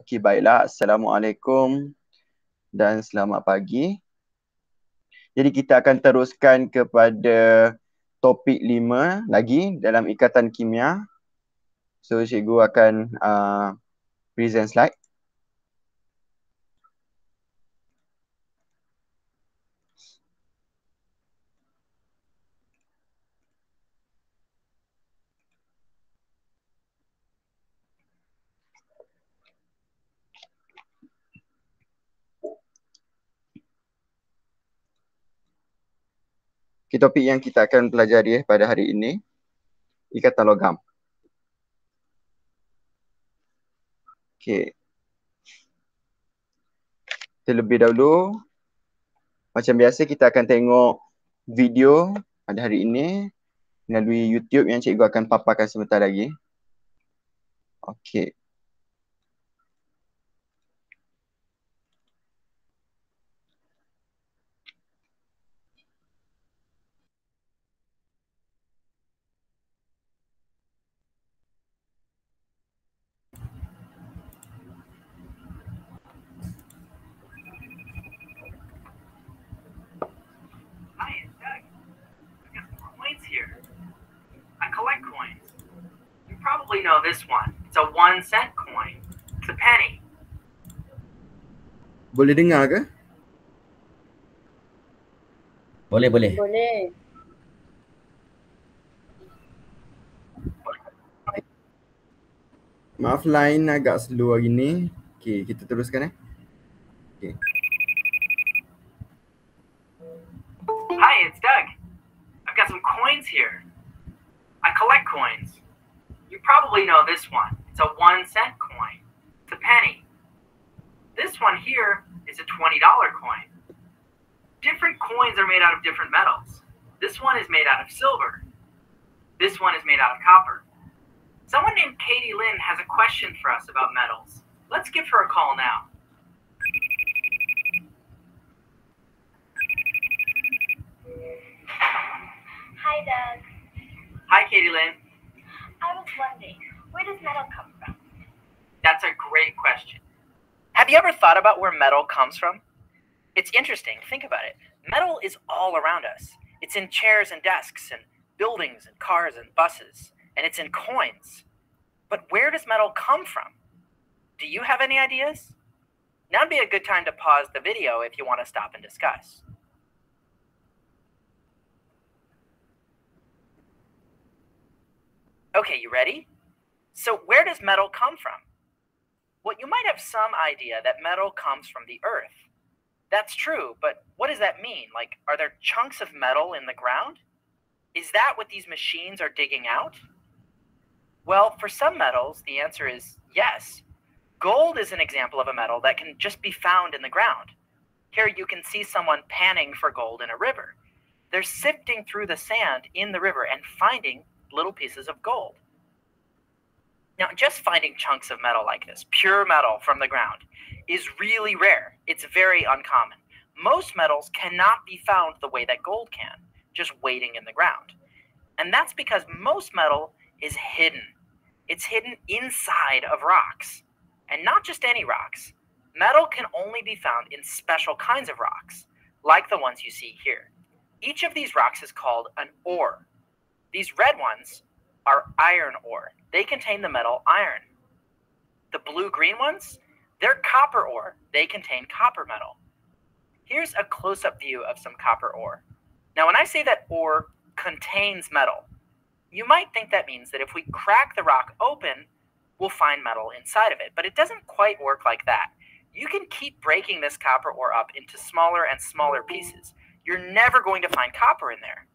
Okey, baiklah. Assalamualaikum dan selamat pagi. Jadi kita akan teruskan kepada topik 5 lagi dalam ikatan kimia. So, cikgu akan present slide. Okay, topik yang kita akan pelajari pada hari ini, ikatan logam. Okay. Terlebih dahulu, macam biasa kita akan tengok video pada hari ini melalui YouTube yang cikgu akan paparkan sebentar lagi. Okay. Probably know this one. It's a 1-cent coin. It's a penny. Boleh dengar ke? Boleh. Boleh. Maaf line agak slow hari ni. Okay, kita teruskan Okay. Hi, it's Doug. I've got some coins here. I collect coins. You probably know this one. It's a 1-cent coin. It's a penny. This one here is a $20 coin. Different coins are made out of different metals. This one is made out of silver. This one is made out of copper. Someone named Katie Lynn has a question for us about metals. Let's give her a call now. Hi, Doug. Hi, Katie Lynn. I was wondering, where does metal come from? That's a great question. Have you ever thought about where metal comes from? It's interesting. Think about it. Metal is all around us. It's in chairs and desks and buildings and cars and buses, and it's in coins. But where does metal come from? Do you have any ideas? Now would be a good time to pause the video if you want to stop and discuss. Okay, you ready? So where does metal come from? Well, you might have some idea that metal comes from the earth. That's true, but what does that mean? Like, are there chunks of metal in the ground? Is that what these machines are digging out? Well, for some metals, the answer is yes. Gold is an example of a metal that can just be found in the ground. Here you can see someone panning for gold in a river. They're sifting through the sand in the river and finding little pieces of gold. Now, just finding chunks of metal like this, pure metal from the ground, is really rare. It's very uncommon. Most metals cannot be found the way that gold can, just waiting in the ground. And that's because most metal is hidden. It's hidden inside of rocks. And not just any rocks. Metal can only be found in special kinds of rocks, like the ones you see here. Each of these rocks is called an ore. These red ones are iron ore. They contain the metal iron. The blue-green ones, they're copper ore. They contain copper metal. Here's a close-up view of some copper ore. Now, when I say that ore contains metal, you might think that means that if we crack the rock open, we'll find metal inside of it. But it doesn't quite work like that. You can keep breaking this copper ore up into smaller and smaller pieces. You're never going to find copper in there.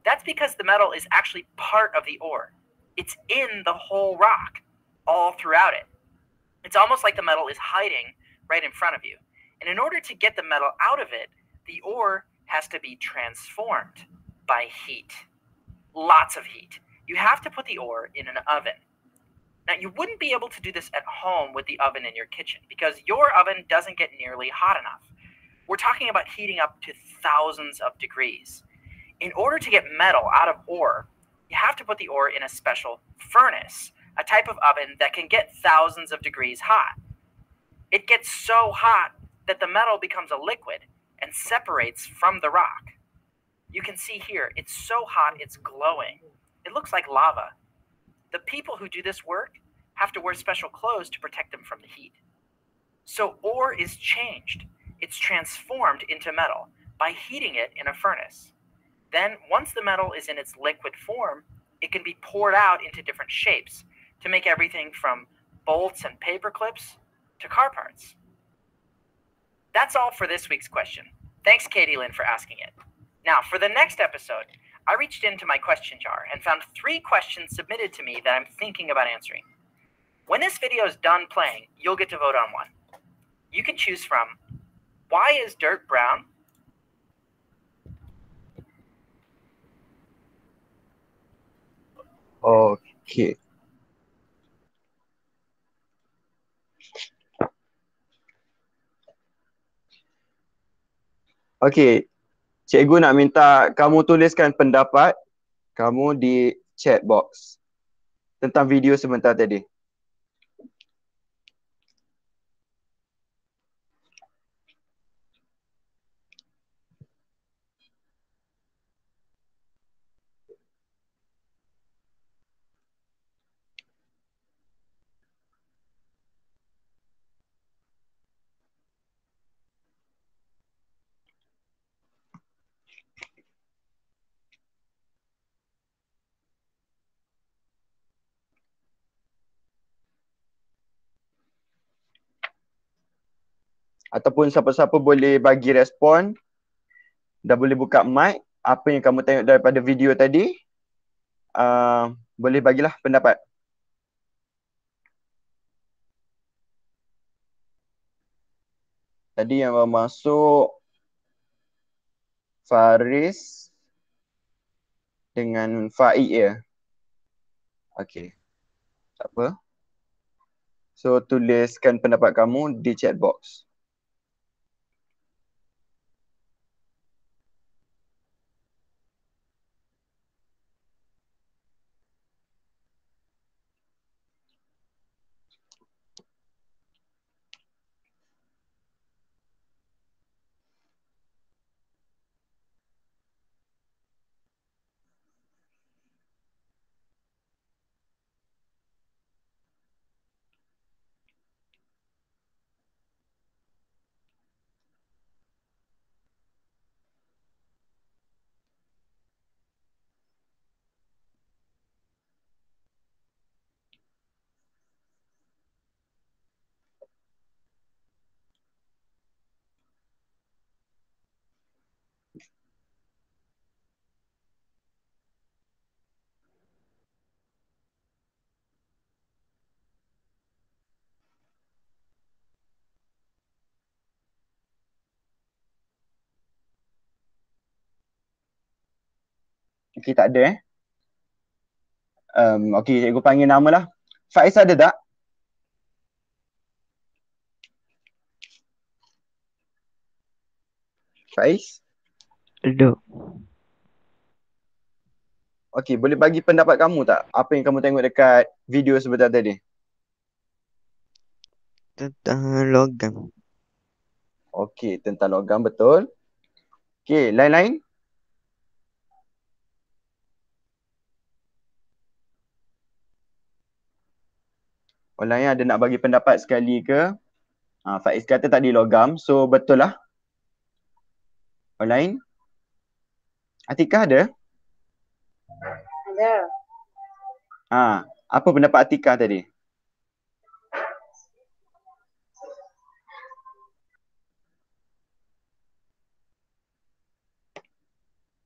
That's because the metal is actually part of the ore. It's in the whole rock, all throughout it. It's almost like the metal is hiding right in front of you. And in order to get the metal out of it, the ore has to be transformed by heat. Lots of heat. You have to put the ore in an oven. Now, you wouldn't be able to do this at home with the oven in your kitchen because your oven doesn't get nearly hot enough. We're talking about heating up to thousands of degrees. In order to get metal out of ore, you have to put the ore in a special furnace, a type of oven that can get thousands of degrees hot. It gets so hot that the metal becomes a liquid and separates from the rock. You can see here, it's so hot it's glowing. It looks like lava. The people who do this work have to wear special clothes to protect them from the heat. So ore is changed. It's transformed into metal by heating it in a furnace. Then, once the metal is in its liquid form, it can be poured out into different shapes to make everything from bolts and paper clips to car parts. That's all for this week's question. Thanks, Katie Lynn, for asking it. Now, for the next episode, I reached into my question jar and found 3 questions submitted to me that I'm thinking about answering. When this video is done playing, you'll get to vote on one. You can choose from, why is dirt brown? Okay. Okay. Cikgu nak minta kamu tuliskan pendapat kamu di chat box tentang video sebentar tadi. Ataupun siapa-siapa boleh bagi respon. Dah boleh buka mic. Apa yang kamu tengok daripada video tadi, boleh bagilah pendapat. Tadi yang masuk Faris dengan Faik ya. Okey. Tak apa. So tuliskan pendapat kamu di chat box. Okey, tak ada okey, cikgu panggil nama lah. Faiz ada tak? Faiz? Ada. Okey, boleh bagi pendapat kamu tak? Apa yang kamu tengok dekat video sebentar tadi? Tentang logam. Okey, tentang logam, betul. Okey, lain-lain? Orang lain ada nak bagi pendapat sekali ke? Faiz kata tadi logam, so betul lah. Orang lain? Atikah ada? Ada. Apa pendapat Atikah tadi?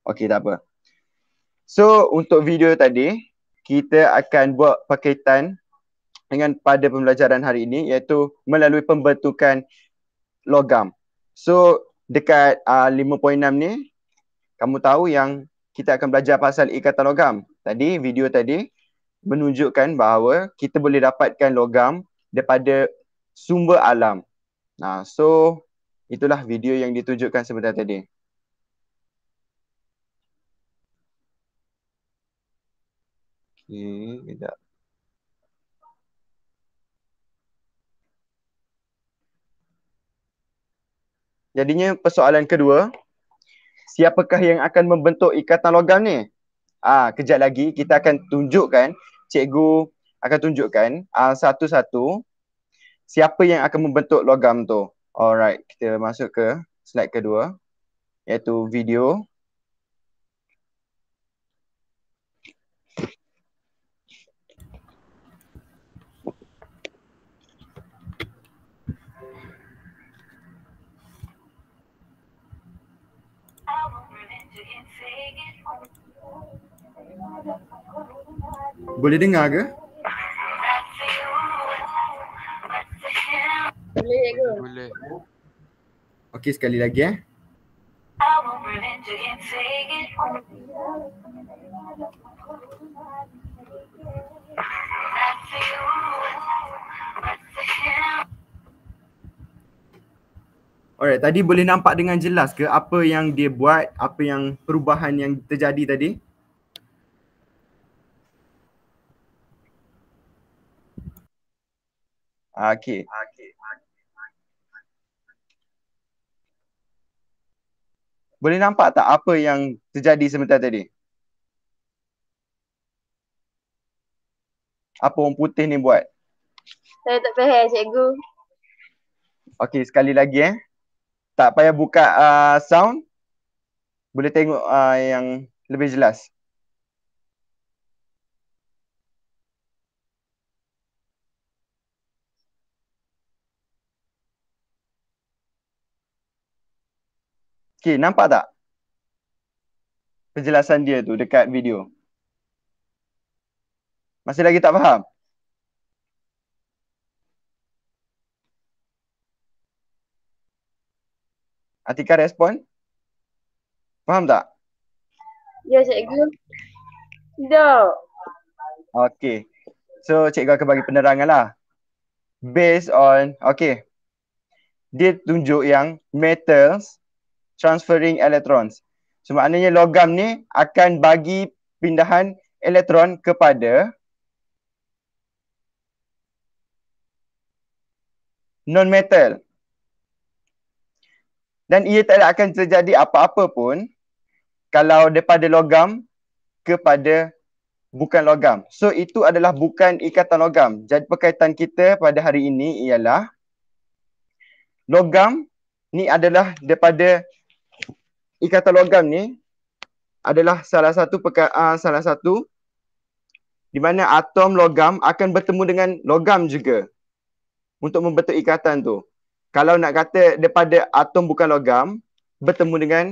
Okey, tak apa. So, untuk video tadi, kita akan buat berkaitan dengan pada pembelajaran hari ini, iaitu melalui pembentukan logam. So, dekat 5.6 ni, kamu tahu yang kita akan belajar pasal ikatan logam. Tadi, video tadi menunjukkan bahawa kita boleh dapatkan logam daripada sumber alam. So, itulah video yang ditunjukkan sebentar tadi. Okey, sekejap. Jadinya persoalan kedua, siapakah yang akan membentuk ikatan logam ni? Kejap lagi kita akan tunjukkan, cikgu akan tunjukkan satu-satu siapa yang akan membentuk logam tu. Alright, kita masuk ke slide kedua, iaitu video. Boleh dengar ke? Boleh. Okey, sekali lagi Alright, tadi boleh nampak dengan jelas ke apa yang dia buat, apa yang perubahan yang terjadi tadi? Okey. Boleh nampak tak apa yang terjadi sebentar tadi? Apa orang putih ni buat? Saya tak faham cikgu. Okey, sekali lagi Tak payah buka sound. Boleh tengok yang lebih jelas. Okey, nampak tak? Penjelasan dia tu dekat video. Masih lagi tak faham? Atika respon? Faham tak? Ya cikgu. Tidak. Okey. So, cikgu akan bagi penerangan lah. Based on, okey. Dia tunjuk yang metals transferring electrons. So, maknanya logam ni akan bagi pindahan elektron kepada non-metal. Dan ia tidak akan terjadi apa-apa pun kalau daripada logam kepada bukan logam. So, itu adalah bukan ikatan logam. Jadi, perkaitan kita pada hari ini ialah logam ni adalah daripada ikatan logam ni adalah salah satu di mana atom logam akan bertemu dengan logam juga untuk membentuk ikatan tu. Kalau nak kata daripada atom bukan logam bertemu dengan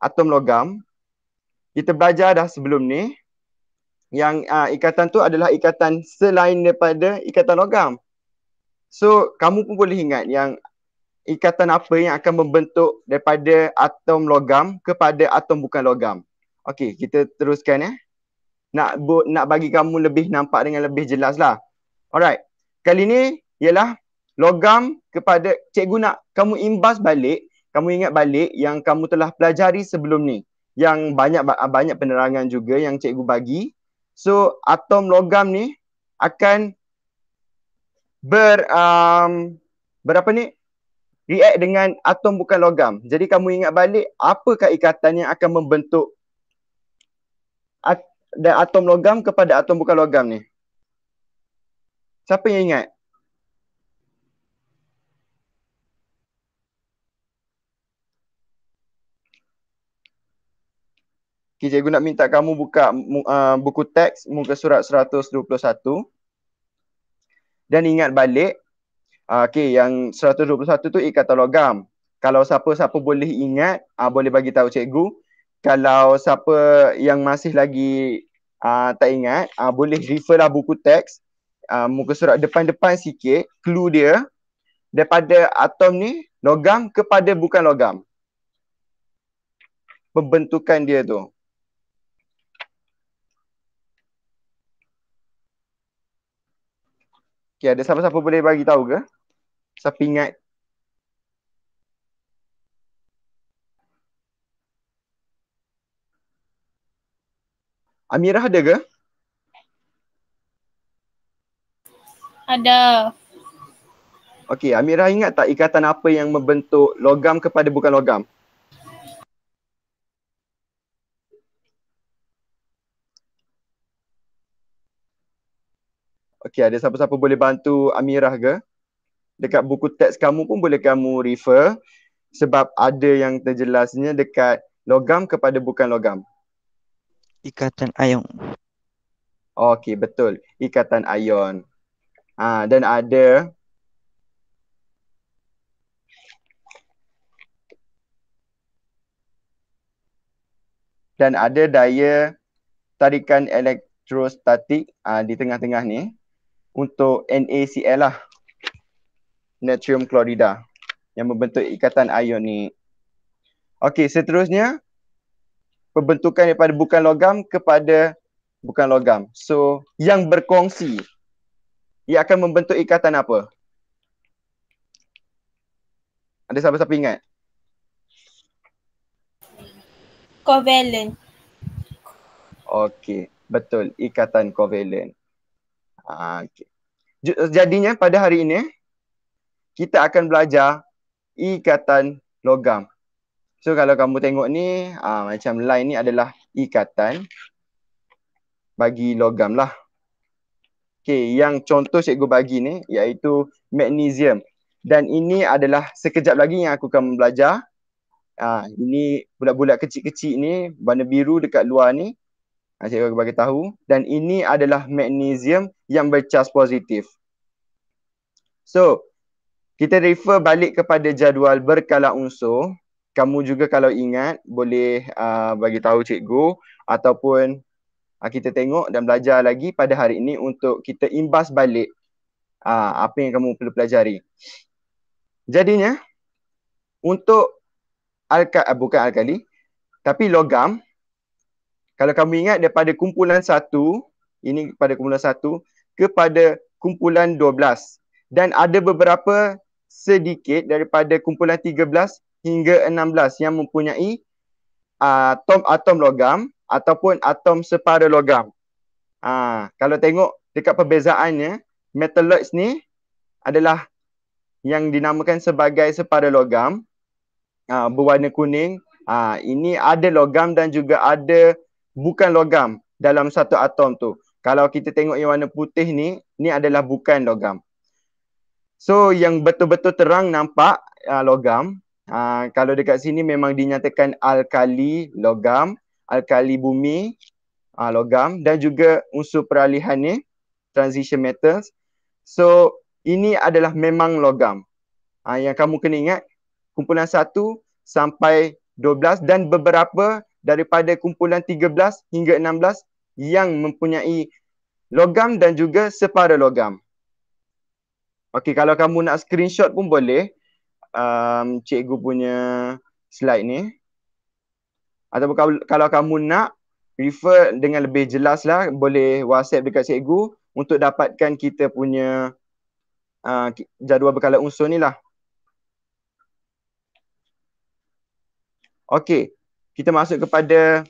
atom logam, kita belajar dah sebelum ni yang ikatan tu adalah ikatan selain daripada ikatan logam. So, kamu pun boleh ingat yang ikatan apa yang akan membentuk daripada atom logam kepada atom bukan logam. Okey, kita teruskan Nak bagi kamu lebih nampak dengan lebih jelas lah. Alright. Kali ni ialah logam kepada, cikgu nak kamu imbas balik, kamu ingat balik yang kamu telah pelajari sebelum ni. Yang banyak penerangan juga yang cikgu bagi. So, atom logam ni akan berapa ni? React dengan atom bukan logam. Jadi kamu ingat balik apakah ikatan yang akan membentuk atom logam kepada atom bukan logam ni? Siapa yang ingat? Okay, cikgu nak minta kamu buka buku teks muka surat 121 dan ingat balik. Okey, yang 121 tu ikatan logam. Kalau siapa-siapa boleh ingat, boleh bagi tahu cikgu. Kalau siapa yang masih lagi tak ingat, boleh refer lah buku teks muka surat depan-depan sikit, clue dia daripada atom ni logam kepada bukan logam. Pembentukan dia tu. Okay, ada siapa-siapa boleh bagi tahu ke? Siapa ingat? Amirah ada ke? Ada. Okey, Amirah ingat tak ikatan apa yang membentuk logam kepada bukan logam? Okey, ada siapa-siapa boleh bantu Amirah ke? Dekat buku teks kamu pun boleh kamu refer sebab ada yang terjelasnya dekat logam kepada bukan logam. Ikatan ion. Okey, betul. Ikatan ion. Dan ada daya tarikan elektrostatik di tengah-tengah ni untuk NaCl lah. Natrium klorida yang membentuk ikatan ion ni. Okey, seterusnya pembentukan daripada bukan logam kepada bukan logam. So, yang berkongsi ia akan membentuk ikatan apa? Ada siapa-siapa ingat? Covalent. Okey, betul. Ikatan kovalent. Okay. Jadinya pada hari ini kita akan belajar ikatan logam. So kalau kamu tengok ni macam line ni adalah ikatan bagi logam lah. Okey, yang contoh cikgu bagi ni iaitu magnesium. Dan ini adalah sekejap lagi yang aku akan belajar. Ini bulat-bulat kecil-kecil ni, warna biru dekat luar ni. Cikgu akan bagi tahu. Dan ini adalah magnesium yang bercas positif. So, kita refer balik kepada jadual berkala unsur. Kamu juga kalau ingat boleh bagi tahu cikgu ataupun kita tengok dan belajar lagi pada hari ini untuk kita imbas balik apa yang kamu perlu pelajari. Jadinya untuk bukan alkali tapi logam, kalau kamu ingat daripada kumpulan 1, ini pada kumpulan 1 kepada kumpulan 12 dan ada beberapa sedikit daripada kumpulan 13 hingga 16 yang mempunyai atom logam ataupun atom separa logam. Kalau tengok dekat perbezaannya, metalloids ni adalah yang dinamakan sebagai separa logam, berwarna kuning. Ini ada logam dan juga ada bukan logam dalam satu atom tu. Kalau kita tengok yang warna putih ni adalah bukan logam. So yang betul-betul terang nampak logam. Kalau dekat sini memang dinyatakan alkali logam, alkali bumi logam dan juga unsur peralihan ni transition metals. So ini adalah memang logam. Yang kamu kena ingat kumpulan 1 sampai 12 dan beberapa daripada kumpulan 13 hingga 16 yang mempunyai logam dan juga separa logam. Okey, kalau kamu nak screenshot pun boleh cikgu punya slide ni. Ataupun kalau kamu nak refer dengan lebih jelas lah, boleh WhatsApp dekat cikgu untuk dapatkan kita punya jadual berkala unsur ni lah. Okey, kita masuk kepada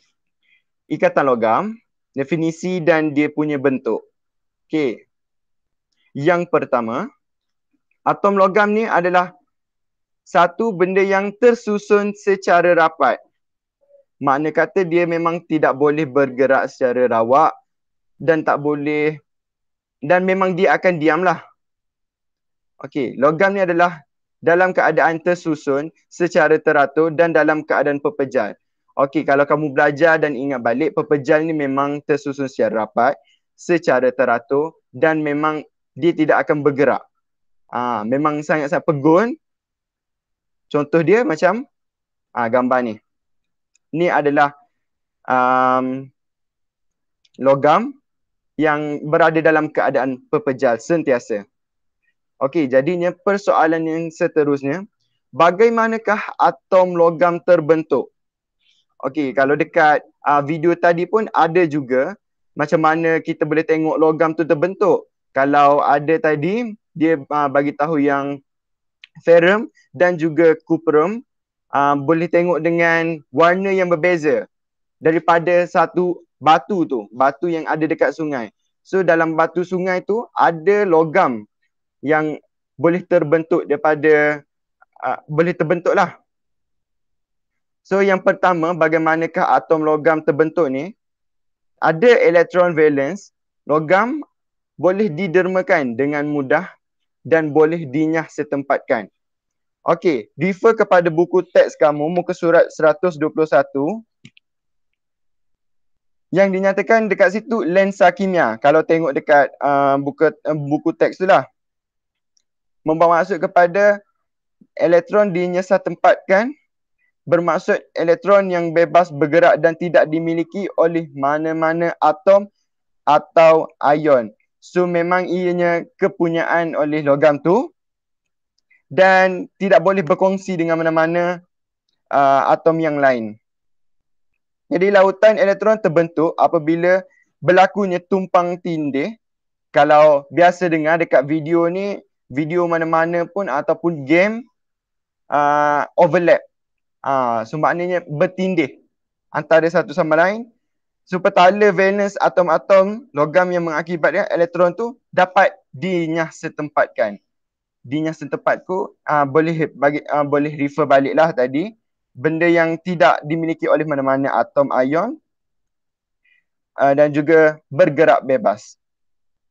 ikatan logam, definisi dan dia punya bentuk. Okey, yang pertama, atom logam ni adalah satu benda yang tersusun secara rapat. Makna kata dia memang tidak boleh bergerak secara rawak dan tak boleh, dan memang dia akan diamlah. Okey, logam ni adalah dalam keadaan tersusun secara teratur dan dalam keadaan pepejal. Okey, kalau kamu belajar dan ingat balik, pepejal ni memang tersusun secara rapat, secara teratur dan memang dia tidak akan bergerak. Memang sangat-sangat pegun. Contoh dia macam gambar ni. Ni adalah logam yang berada dalam keadaan pepejal sentiasa. Okey, jadinya persoalan yang seterusnya, bagaimanakah atom logam terbentuk? Okey, kalau dekat video tadi pun ada juga macam mana kita boleh tengok logam tu terbentuk. Kalau ada tadi, dia bagi tahu yang ferrum dan juga cuprum boleh tengok dengan warna yang berbeza daripada satu batu tu, batu yang ada dekat sungai. So dalam batu sungai tu ada logam yang boleh terbentuk daripada boleh terbentuk lah. So yang pertama, bagaimanakah atom logam terbentuk ni? Ada elektron valence, logam boleh didermakan dengan mudah dan boleh dinyah setempatkan. Okey, refer kepada buku teks kamu, muka surat 121. Yang dinyatakan dekat situ lensa kimia. Kalau tengok dekat buku teks tu lah. Bermaksud kepada elektron dinyesah tempatkan, bermaksud elektron yang bebas bergerak dan tidak dimiliki oleh mana-mana atom atau ion. So memang ianya kepunyaan oleh logam tu dan tidak boleh berkongsi dengan mana-mana atom yang lain. Jadi lautan elektron terbentuk apabila berlakunya tumpang tindih. Kalau biasa dengar dekat video ni, video mana-mana pun ataupun game overlap. So maknanya bertindih antara satu sama lain. So petala valence atom-atom logam yang mengakibatkan elektron tu dapat dinyah setempatkan. Dinyah setempatku boleh refer baliklah tadi. Benda yang tidak dimiliki oleh mana-mana atom ion dan juga bergerak bebas.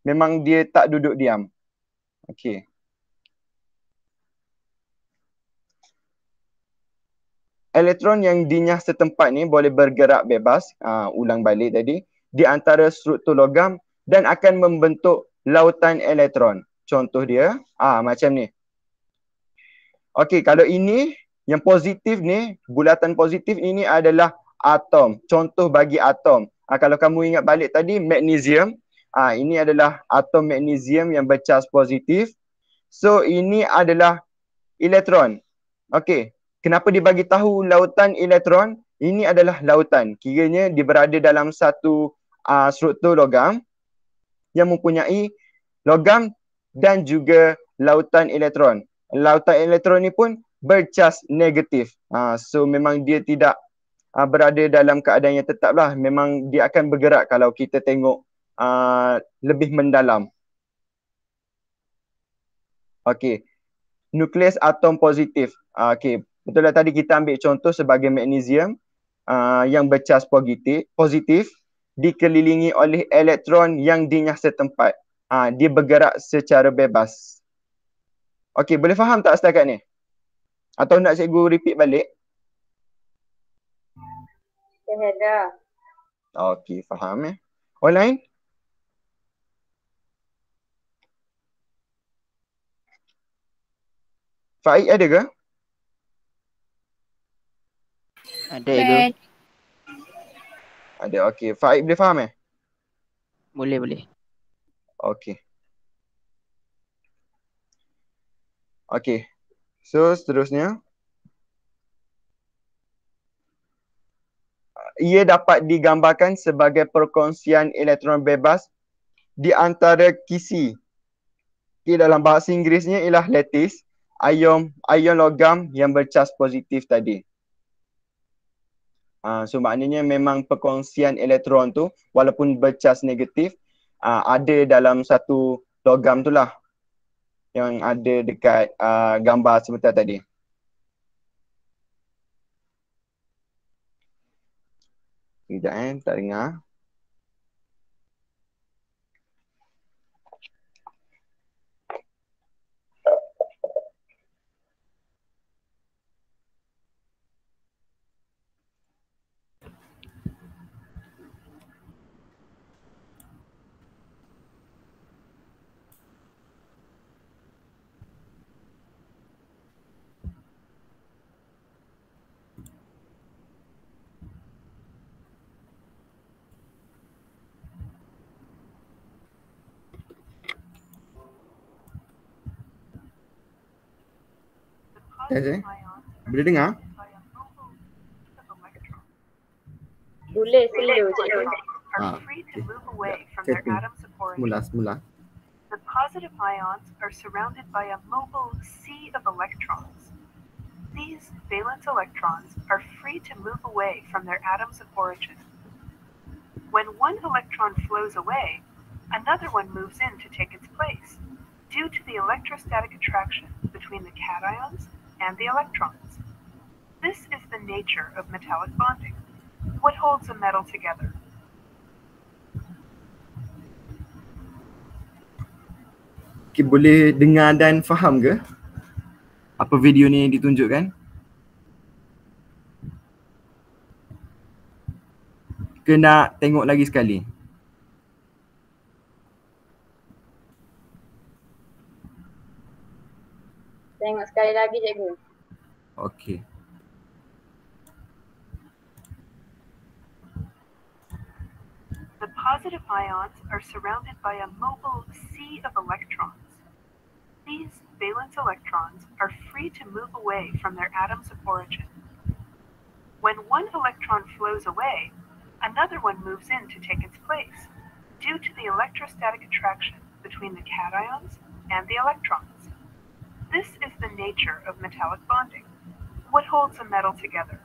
Memang dia tak duduk diam. Okey. Elektron yang dinyah setempat ni boleh bergerak bebas, ulang balik tadi, di antara struktur logam dan akan membentuk lautan elektron. Contoh dia, macam ni. Okey, kalau ini yang positif ni, bulatan positif ini adalah atom. Contoh bagi atom. Kalau kamu ingat balik tadi, magnesium. Ini adalah atom magnesium yang bercas positif. So, ini adalah elektron. Okey. Kenapa dibagi tahu lautan elektron? Ini adalah lautan. Kiranya dia berada dalam satu struktur logam yang mempunyai logam dan juga lautan elektron. Lautan elektron ni pun bercas negatif. So memang dia tidak berada dalam keadaan yang tetap lah. Memang dia akan bergerak kalau kita tengok lebih mendalam. Okey. Nukleus atom positif. Okey. Betul lah tadi kita ambil contoh sebagai magnesium yang bercas positif dikelilingi oleh elektron yang dinyah setempat. Dia bergerak secara bebas. Okey, boleh faham tak setakat ni? Atau nak cikgu repeat balik? Dah. Okey, faham ya. Online? Faik ada ke? Ada ego. Ada, okey. Faik boleh faham Boleh. Okey. Okey. So, seterusnya. Ia dapat digambarkan sebagai perkongsian elektron bebas di antara kisi. Okay, dalam bahasa Inggerisnya ialah lattice, ion logam yang bercas positif tadi. So maknanya memang perkongsian elektron tu walaupun bercas negatif ada dalam satu logam tu lah yang ada dekat gambar sebentar tadi. Sekejap tak dengar. Boleh dengar? Boleh, slow cikgu. Semula. The positive ions are surrounded by a mobile sea of electrons. These valence electrons are free to move away from their atoms of origin. When one electron flows away, another one moves in to take its place. due to the electrostatic attraction between the cations and the electrons. This is the nature of metallic bonding. What holds a metal together? Okay, boleh dengar dan faham ke apa video ni ditunjukkan? Ke nak tengok lagi sekali? Tengok sekali lagi cikgu. Okey. The positive ions are surrounded by a mobile sea of electrons. These valence electrons are free to move away from their atoms of origin. When one electron flows away, another one moves in to take its place, due to the electrostatic attraction between the cations and the electrons. This is the nature of metallic bonding. What holds a metal together?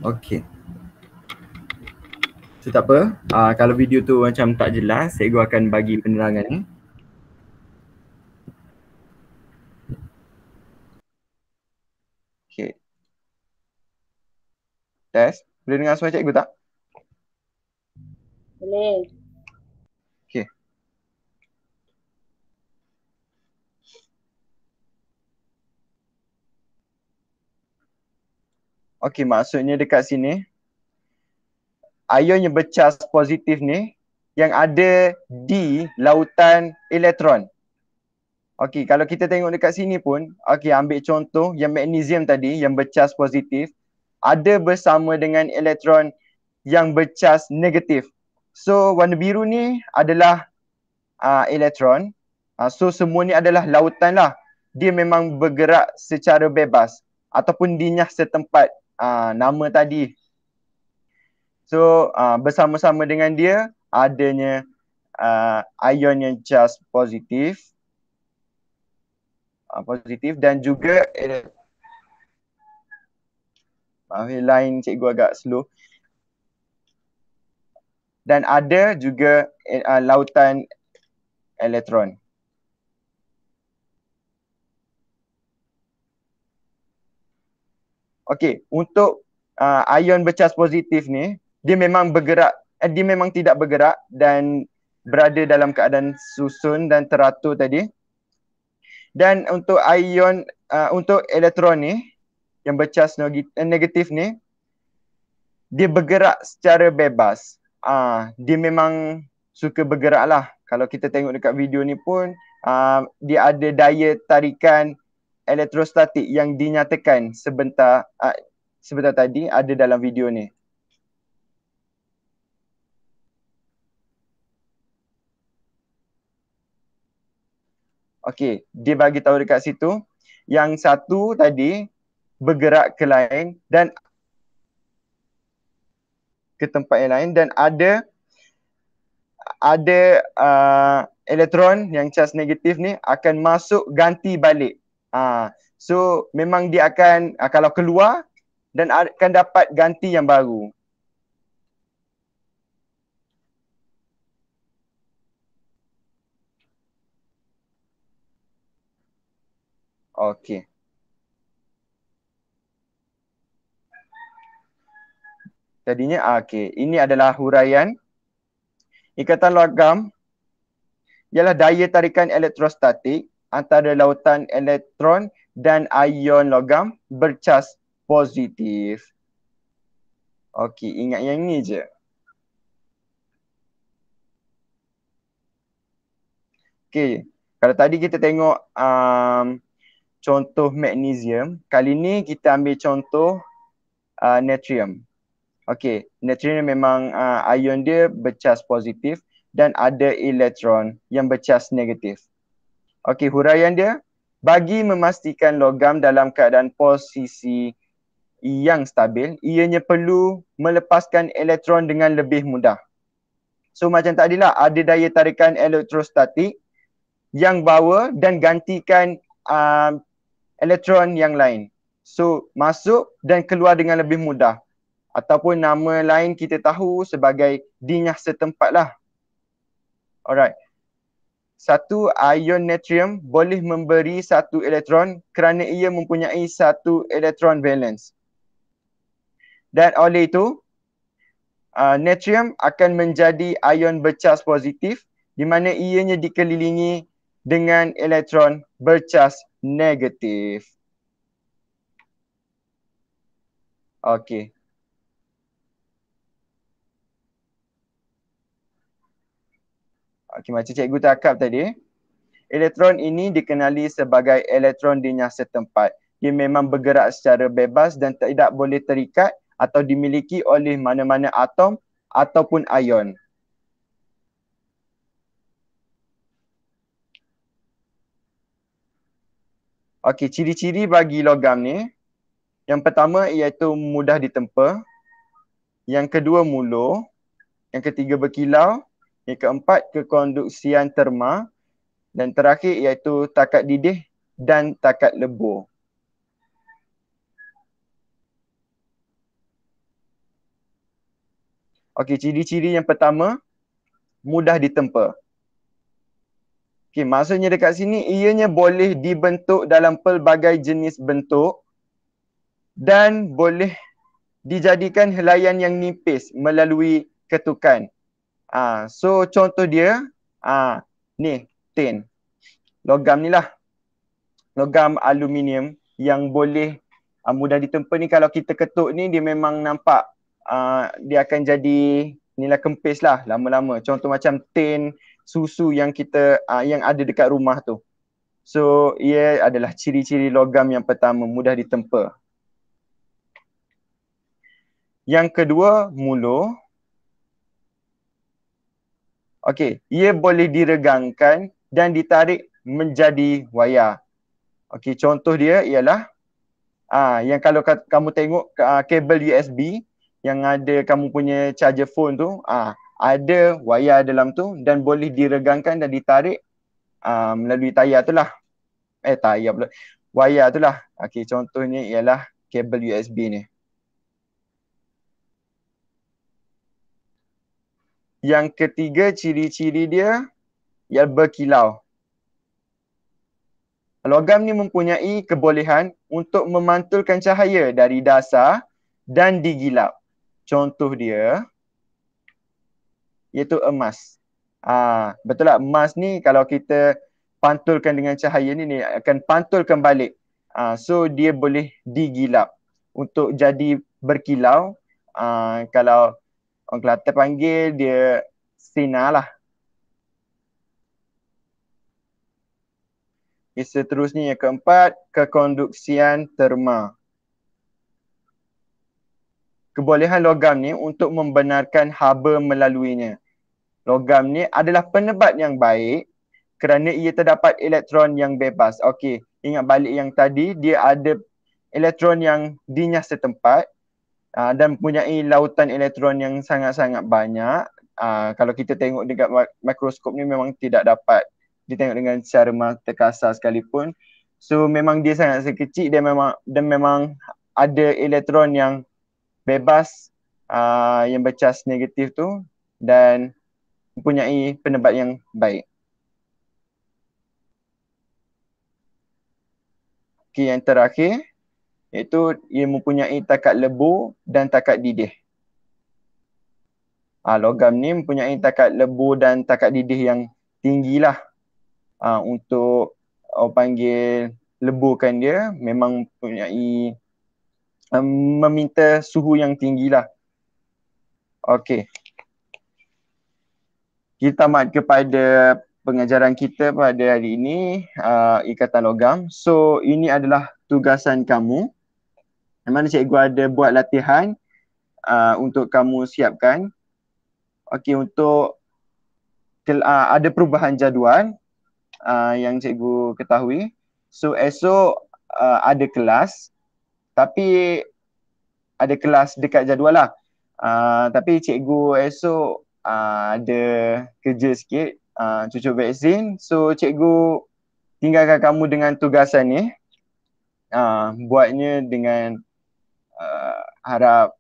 Okey. So tak apa, kalau video tu macam tak jelas, cikgu akan bagi penerangan ni. Okey. Test, boleh dengar suara cikgu tak? Boleh. Okey. Okey, maksudnya dekat sini ion yang bercas positif ni yang ada di lautan elektron. Okey, kalau kita tengok dekat sini pun, okey, ambil contoh yang magnesium tadi yang bercas positif ada bersama dengan elektron yang bercas negatif. So warna biru ni adalah elektron. So semua ni adalah lautan lah. Dia memang bergerak secara bebas ataupun dinyah setempat, nama tadi. So bersama-sama dengan dia adanya ion yang charge positif, dan juga line cikgu agak slow. Dan ada juga lautan elektron. Okey, untuk ion bercas positif ni dia memang bergerak, dia memang tidak bergerak dan berada dalam keadaan susun dan teratur tadi. Dan untuk ion, untuk elektron ni yang bercas negatif ni, dia bergerak secara bebas. Dia memang suka bergerak lah. Kalau kita tengok dekat video ni pun, dia ada daya tarikan elektrostatik yang dinyatakan sebentar tadi ada dalam video ni. Okey, dia bagi tahu dekat situ yang satu tadi bergerak ke lain dan ke tempat yang lain, dan ada elektron yang charge negatif ni akan masuk ganti balik. So memang dia akan kalau keluar dan akan dapat ganti yang baru. Okey. Tadinya okey, ini adalah huraian ikatan logam ialah daya tarikan elektrostatik antara lautan elektron dan ion logam bercas positif. Okey, ingat yang ni je. Okey, kalau tadi kita tengok contoh magnesium, kali ni kita ambil contoh natrium. Okey, natrium memang ion dia bercas positif dan ada elektron yang bercas negatif. Okey, huraian dia, bagi memastikan logam dalam keadaan posisi yang stabil, ianya perlu melepaskan elektron dengan lebih mudah. So macam tadilah, ada daya tarikan elektrostatik yang bawa dan gantikan elektron yang lain. So masuk dan keluar dengan lebih mudah. Ataupun nama lain kita tahu sebagai dinyah setempat lah. Alright. Satu ion natrium boleh memberi satu elektron kerana ia mempunyai satu elektron valence. Dan oleh itu, natrium akan menjadi ion bercas positif di mana ianya dikelilingi dengan elektron bercas negatif. Okey. Okey, macam cikgu cakap tadi, elektron ini dikenali sebagai elektron dinyas setempat. Dia memang bergerak secara bebas dan tidak boleh terikat atau dimiliki oleh mana-mana atom ataupun ion. Okey, ciri-ciri bagi logam ni, yang pertama iaitu mudah ditempa, yang kedua muluh, yang ketiga berkilau, yang keempat kekonduksian terma, dan terakhir iaitu takat didih dan takat lebur. Okey, ciri-ciri yang pertama, mudah ditempa. Okey, maksudnya dekat sini ianya boleh dibentuk dalam pelbagai jenis bentuk dan boleh dijadikan helaian yang nipis melalui ketukan. So contoh dia, ni tin. Logam ni lah. Logam aluminium yang boleh mudah ditempa ni, kalau kita ketuk ni dia memang nampak dia akan jadi nilai kempis lah lama-lama. Contoh macam tin susu yang kita yang ada dekat rumah tu. So ia adalah ciri-ciri logam yang pertama, mudah ditempa. Yang kedua, muluh. Okey, ia boleh diregangkan dan ditarik menjadi wayar. Okey, contoh dia ialah yang kalau kamu tengok kabel USB yang ada kamu punya charger phone tu, ada wayar dalam tu dan boleh diregangkan dan ditarik melalui tayar tu lah. Tayar pula. Wayar tu lah. Okey, contohnya ialah kabel USB ni. Yang ketiga, ciri-ciri dia ialah berkilau. Logam ni mempunyai kebolehan untuk memantulkan cahaya dari dasar dan digilap. Contoh dia iaitu emas. Betul tak? Emas ni kalau kita pantulkan dengan cahaya ni akan pantulkan balik. So dia boleh digilap untuk jadi berkilau. Kalau orang Kelantan panggil dia sinar lah. Seterusnya yang keempat, kekonduksian terma. Kebolehan logam ni untuk membenarkan haba melaluinya. Logam ni adalah penebat yang baik kerana ia terdapat elektron yang bebas. Okey, ingat balik yang tadi, dia ada elektron yang dinyas setempat dan mempunyai lautan elektron yang sangat-sangat banyak. Kalau kita tengok dekat mikroskop ni memang tidak dapat ditengok dengan secara mata kasar sekalipun. So memang dia sangat sekecil dan memang ada elektron yang bebas yang bercas negatif tu dan mempunyai penebat yang baik. Okey, yang terakhir iaitu ia mempunyai takat lebur dan takat didih. Logam ni mempunyai takat lebur dan takat didih yang tinggilah. Untuk orang panggil leburkan dia memang mempunyai meminta suhu yang tinggilah. Okey. Kita tamat kepada pengajaran kita pada hari ini, ikatan logam. So ini adalah tugasan kamu. Yang mana cikgu ada buat latihan untuk kamu siapkan. Okey, untuk ada perubahan jadual yang cikgu ketahui. So esok ada kelas, tapi ada kelas dekat jadual lah. Tapi cikgu esok ada kerja sikit, cucuk vaksin. So cikgu tinggalkan kamu dengan tugasan ni. Buatnya dengan harap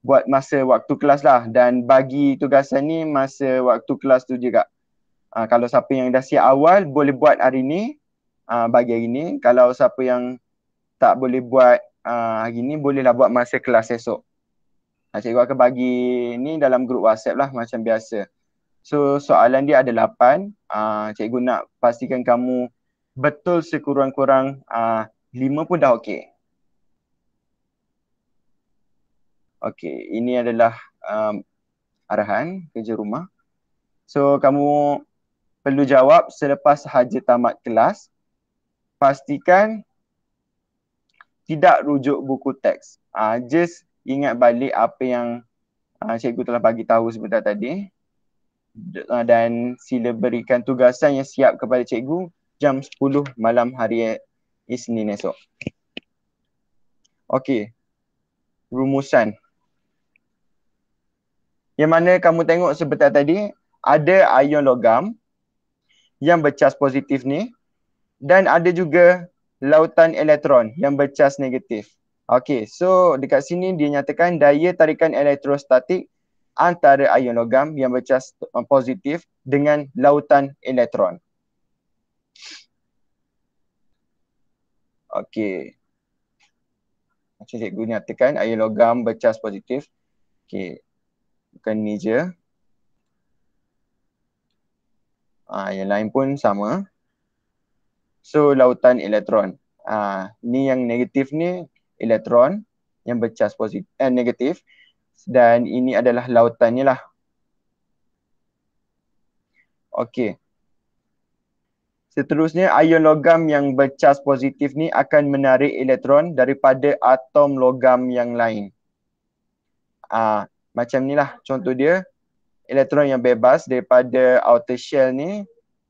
buat masa waktu kelas lah, dan bagi tugasan ni masa waktu kelas tu juga. Kalau siapa yang dah siap awal boleh buat hari ni, bagi hari ni. Kalau siapa yang tak boleh buat hari ni, bolehlah buat masa kelas esok. Cikgu akan bagi ni dalam grup WhatsApp lah macam biasa. So soalan dia ada 8. Cikgu nak pastikan kamu betul sekurang-kurang 5 pun dah okey. Okey, ini adalah arahan kerja rumah. So kamu perlu jawab selepas sahaja tamat kelas. Pastikan tidak rujuk buku teks. Just ingat balik apa yang cikgu telah bagi tahu sebentar tadi. Dan sila berikan tugasan yang siap kepada cikgu jam 10 malam hari Isnin esok. Okey. Rumusan. Yang mana kamu tengok sebentar tadi, ada ion logam yang bercas positif ni dan ada juga lautan elektron yang bercas negatif. Okey, so dekat sini dia nyatakan daya tarikan elektrostatik antara ion logam yang bercas positif dengan lautan elektron. Okey. Macam cikgu nyatakan ion logam bercas positif. Okey. Bukan ni je. Yang lain pun sama. So lautan elektron. Ni yang negatif ni elektron yang bercas positif negatif. Dan ini adalah lautannya lah. Okey. Seterusnya, ion logam yang bercas positif ni akan menarik elektron daripada atom logam yang lain. Macam ni lah contoh dia. Elektron yang bebas daripada outer shell ni,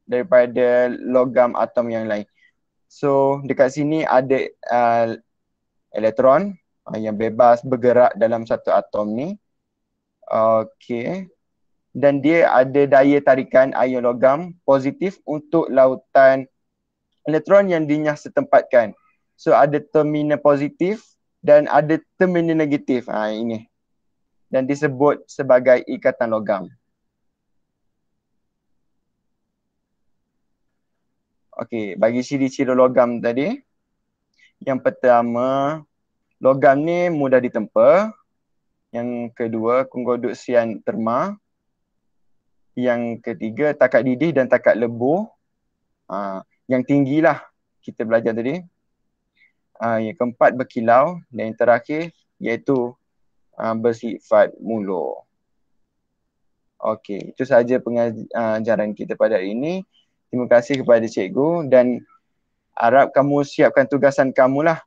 daripada logam atom yang lain. So dekat sini ada elektron yang bebas bergerak dalam satu atom ni. Okey. Dan dia ada daya tarikan ion logam positif untuk lautan elektron yang dinyah setempatkan. So ada terminal positif dan ada terminal negatif. Ini. Dan disebut sebagai ikatan logam. Okey, bagi ciri-ciri logam tadi. Yang pertama, logam ni mudah ditempa. Yang kedua, konduksian terma. Yang ketiga, takat didih dan takat lebur. Yang tinggilah kita belajar tadi. Yang keempat, berkilau. Dan yang terakhir, iaitu bersifat mulur. Okey, itu sahaja pengajaran kita pada hari ini. Terima kasih kepada cikgu dan harap kamu siapkan tugasan kamu lah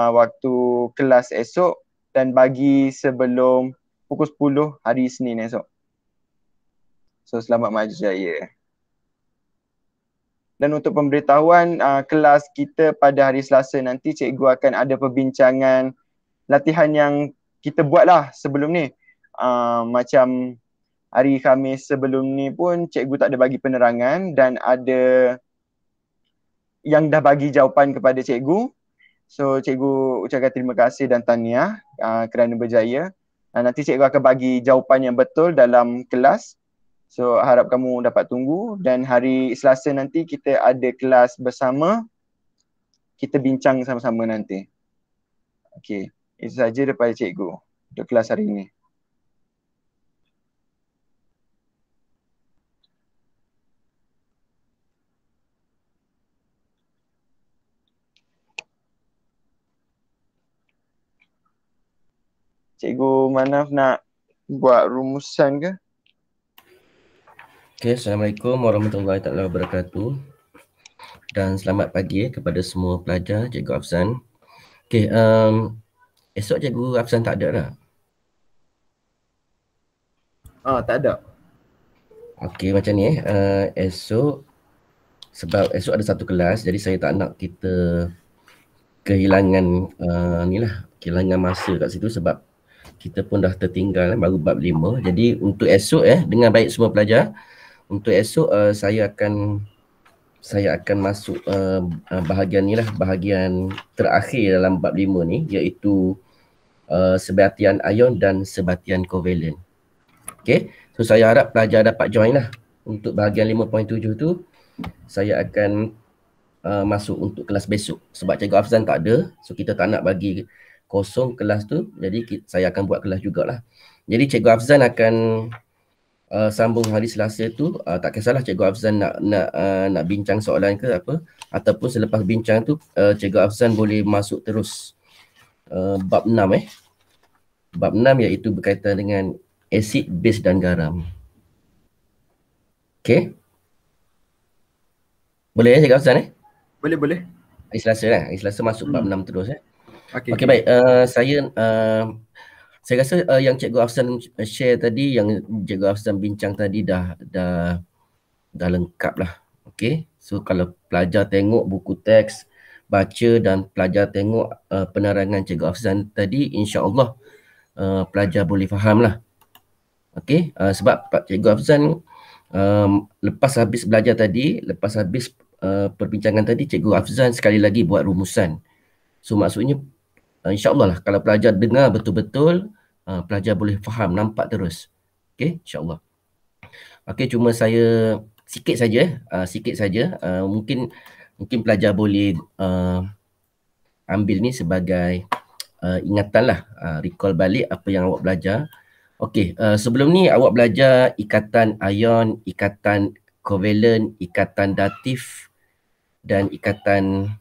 waktu kelas esok dan bagi sebelum pukul 10 hari Isnin esok. So selamat maju jaya. Dan untuk pemberitahuan kelas kita pada hari Selasa nanti, cikgu akan ada perbincangan latihan yang kita buat lah sebelum ni. Macam hari Khamis sebelum ni pun cikgu tak ada bagi penerangan dan ada yang dah bagi jawapan kepada cikgu. So cikgu ucapkan terima kasih dan tahniah kerana berjaya. Nanti cikgu akan bagi jawapan yang betul dalam kelas. So harap kamu dapat tunggu dan hari Selasa nanti kita ada kelas bersama. Kita bincang sama-sama nanti. Okey. Itu saja daripada cikgu untuk kelas hari ini. Cikgu Manaf nak buat rumusan ke? Okay, Assalamualaikum warahmatullahi wabarakatuh. Dan selamat pagi kepada semua pelajar, Cikgu Afzan. Okay, esok Cikgu Afzan tak ada lah? Tak ada. Okay, macam ni esok, sebab esok ada satu kelas, jadi saya tak nak kita kehilangan kehilangan masa kat situ sebab kita pun dah tertinggal baru bab 5. Jadi untuk esok dengan baik semua pelajar, untuk esok saya akan masuk bahagian ni lah, bahagian terakhir dalam bab 5 ni, iaitu sebatian ion dan sebatian kovalen. Okay, so saya harap pelajar dapat join lah. Untuk bahagian 5.7 tu saya akan masuk untuk kelas besok sebab Cikgu Afzan tak ada, so kita tak nak bagi kosong kelas tu, jadi saya akan buat kelas jugalah. Jadi Cikgu Afzan akan sambung hari Selasa tu, tak kisahlah Cikgu Afzan nak bincang soalan ke apa, ataupun selepas bincang tu Cikgu Afzan boleh masuk terus bab 6 bab 6 iaitu berkaitan dengan asid, base dan garam. Okey. Boleh Cikgu Afzan Boleh. Hari Selasa lah. Hari Selasa masuk bab 6 terus Okey, baik. Saya rasa yang Cikgu Afzan share tadi, yang Cikgu Afzan bincang tadi dah lengkap lah. Okey. So kalau pelajar tengok buku teks, baca dan pelajar tengok penerangan Cikgu Afzan tadi, insya-Allah pelajar boleh faham lah. Okey. Sebab Cikgu Afzan lepas habis belajar tadi, lepas habis perbincangan tadi, Cikgu Afzan sekali lagi buat rumusan. So maksudnya insya-Allah lah kalau pelajar dengar betul-betul, pelajar boleh faham, nampak terus. Okey, insya-Allah. Okey, cuma saya sikit saja, mungkin pelajar boleh ambil ni sebagai ingatan lah, recall balik apa yang awak belajar. Okey, sebelum ni awak belajar ikatan ion, ikatan kovalen, ikatan datif dan ikatan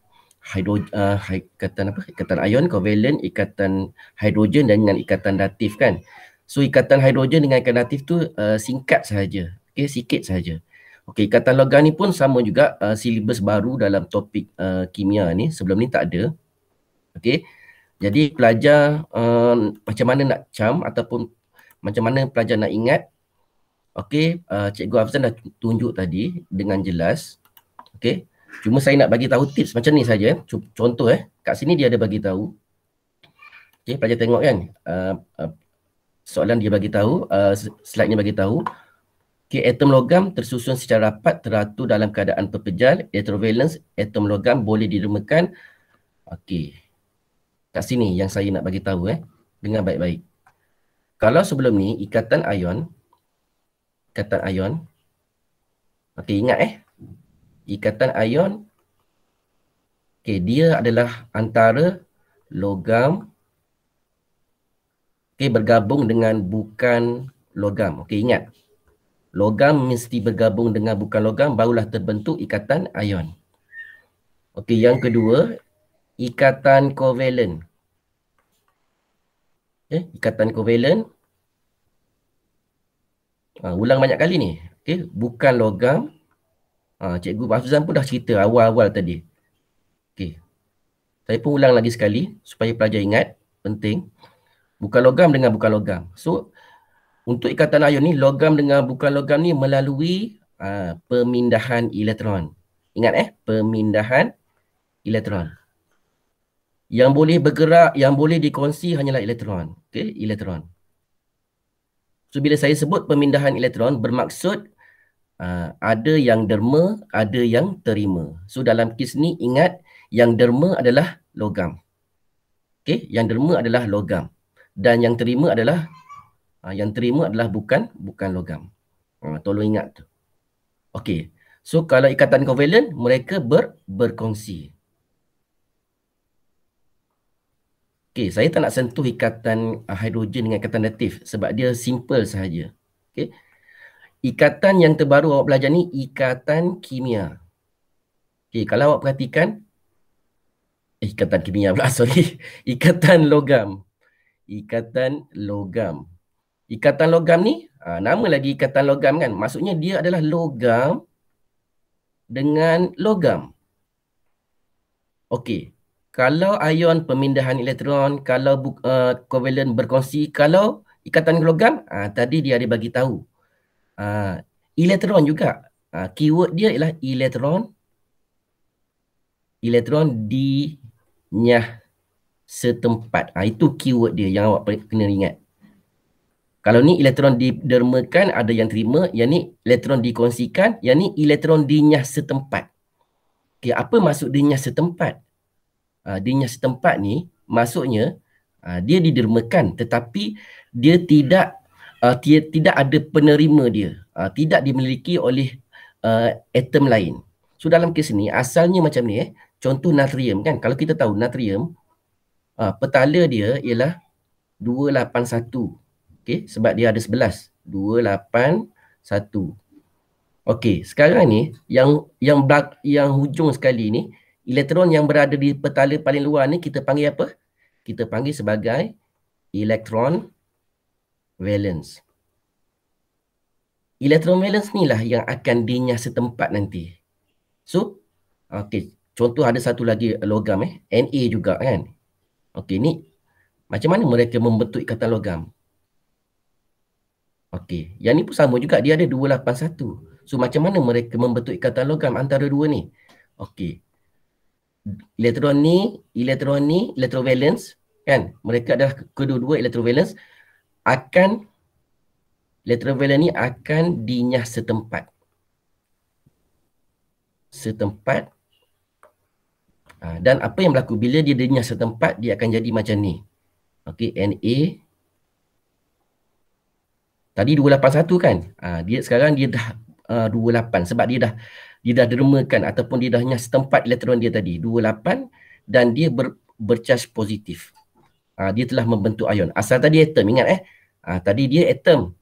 ikatan ion, kovalen, ikatan hidrogen dan dengan ikatan datif kan. So ikatan hidrogen dengan ikatan datif tu singkat sahaja. Okey, sikit sahaja. Okey, ikatan logam ni pun sama juga, silibus baru dalam topik kimia ni, sebelum ni tak ada. Okey. Jadi pelajar macam mana nak cam ataupun macam mana pelajar nak ingat. Okey, Cikgu Afzan dah tunjuk tadi dengan jelas. Okey. Cuma saya nak bagi tahu tips macam ni saja. Contoh kat sini dia ada bagi tahu. Okey, pelajar tengok kan. Soalan dia bagi tahu, slide ni bagi tahu. Okey, atom logam tersusun secara rapat teratur dalam keadaan perpejal. Electrovalence atom logam boleh didermakan. Okey. Kat sini yang saya nak bagi tahu dengar baik-baik. Kalau sebelum ni ikatan ion. Okey, ingat ikatan ion, okey, dia adalah antara logam bergabung dengan bukan logam. Okey, ingat. Logam mesti bergabung dengan bukan logam barulah terbentuk ikatan ion. Okey, yang kedua, ikatan kovalen. Ikatan kovalen. Ulang banyak kali ni. Okey, bukan logam. Cikgu Afzan pun dah cerita awal-awal tadi. Okey. Saya pun ulang lagi sekali supaya pelajar ingat, penting. Bukan logam dengan bukan logam. So, untuk ikatan ion ni, logam dengan bukan logam ni melalui pemindahan elektron. Ingat pemindahan elektron. Yang boleh bergerak, yang boleh dikongsi hanyalah elektron. Okey, elektron. So, bila saya sebut pemindahan elektron, bermaksud ada yang derma, ada yang terima. So, dalam kes ni ingat yang derma adalah logam. Okey, yang derma adalah logam. Dan yang terima adalah bukan logam. Tolong ingat tu. Okey. So, kalau ikatan kovalen, mereka berkongsi. Okey, saya tak nak sentuh ikatan hidrogen dengan ikatan datif sebab dia simple sahaja. Okey. Ikatan yang terbaru awak belajar ni ikatan kimia. Okey, kalau awak perhatikan ikatan kimia pula, sorry. Ikatan logam. Ikatan logam. Ikatan logam ni, nama lagi ikatan logam kan. Maksudnya dia adalah logam dengan logam. Okey. Kalau ion pemindahan elektron, kalau kovalen berkongsi, kalau ikatan logam, tadi dia ada bagi tahu. Elektron juga. Keyword dia ialah elektron. Elektron dinyah setempat. Itu keyword dia yang awak kena ingat. Kalau ni elektron didermakan, ada yang terima. Yang ni elektron dikongsikan. Yang ni elektron dinyah setempat. Okay, apa maksud dinyah setempat? Dinyah setempat ni maksudnya dia didermakan tetapi dia tidak tidak ada penerima dia. Tidak dimiliki oleh atom lain. So dalam kes ni asalnya macam ni contoh natrium kan. Kalau kita tahu natrium petala dia ialah 281. Okey, sebab dia ada 11. 281. Okey, sekarang ni yang hujung sekali ni elektron yang berada di petala paling luar ni kita panggil apa? Kita panggil sebagai elektron valence. Elektron valence ni lah yang akan dinyah setempat nanti. So, okey, contoh ada satu lagi logam Na juga kan. Okey, ni macam mana mereka membentuk ikatan logam? Okey, yang ni pun sama juga, dia ada 281. So macam mana mereka membentuk ikatan logam antara dua ni? Okey. Elektron ni, electrovalence kan? Mereka adalah kedua-dua electrovalence electrovalence ni akan dinyah setempat. Dan apa yang berlaku bila dia dinyah setempat, dia akan jadi macam ni. Okey, Na tadi 281 kan? Sekarang dia dah 28 sebab dia dah dermakan ataupun dia dah nyah setempat elektron dia tadi 28 dan dia bercharge positif. Dia telah membentuk ion. Asal tadi atom, ingat tadi dia atom.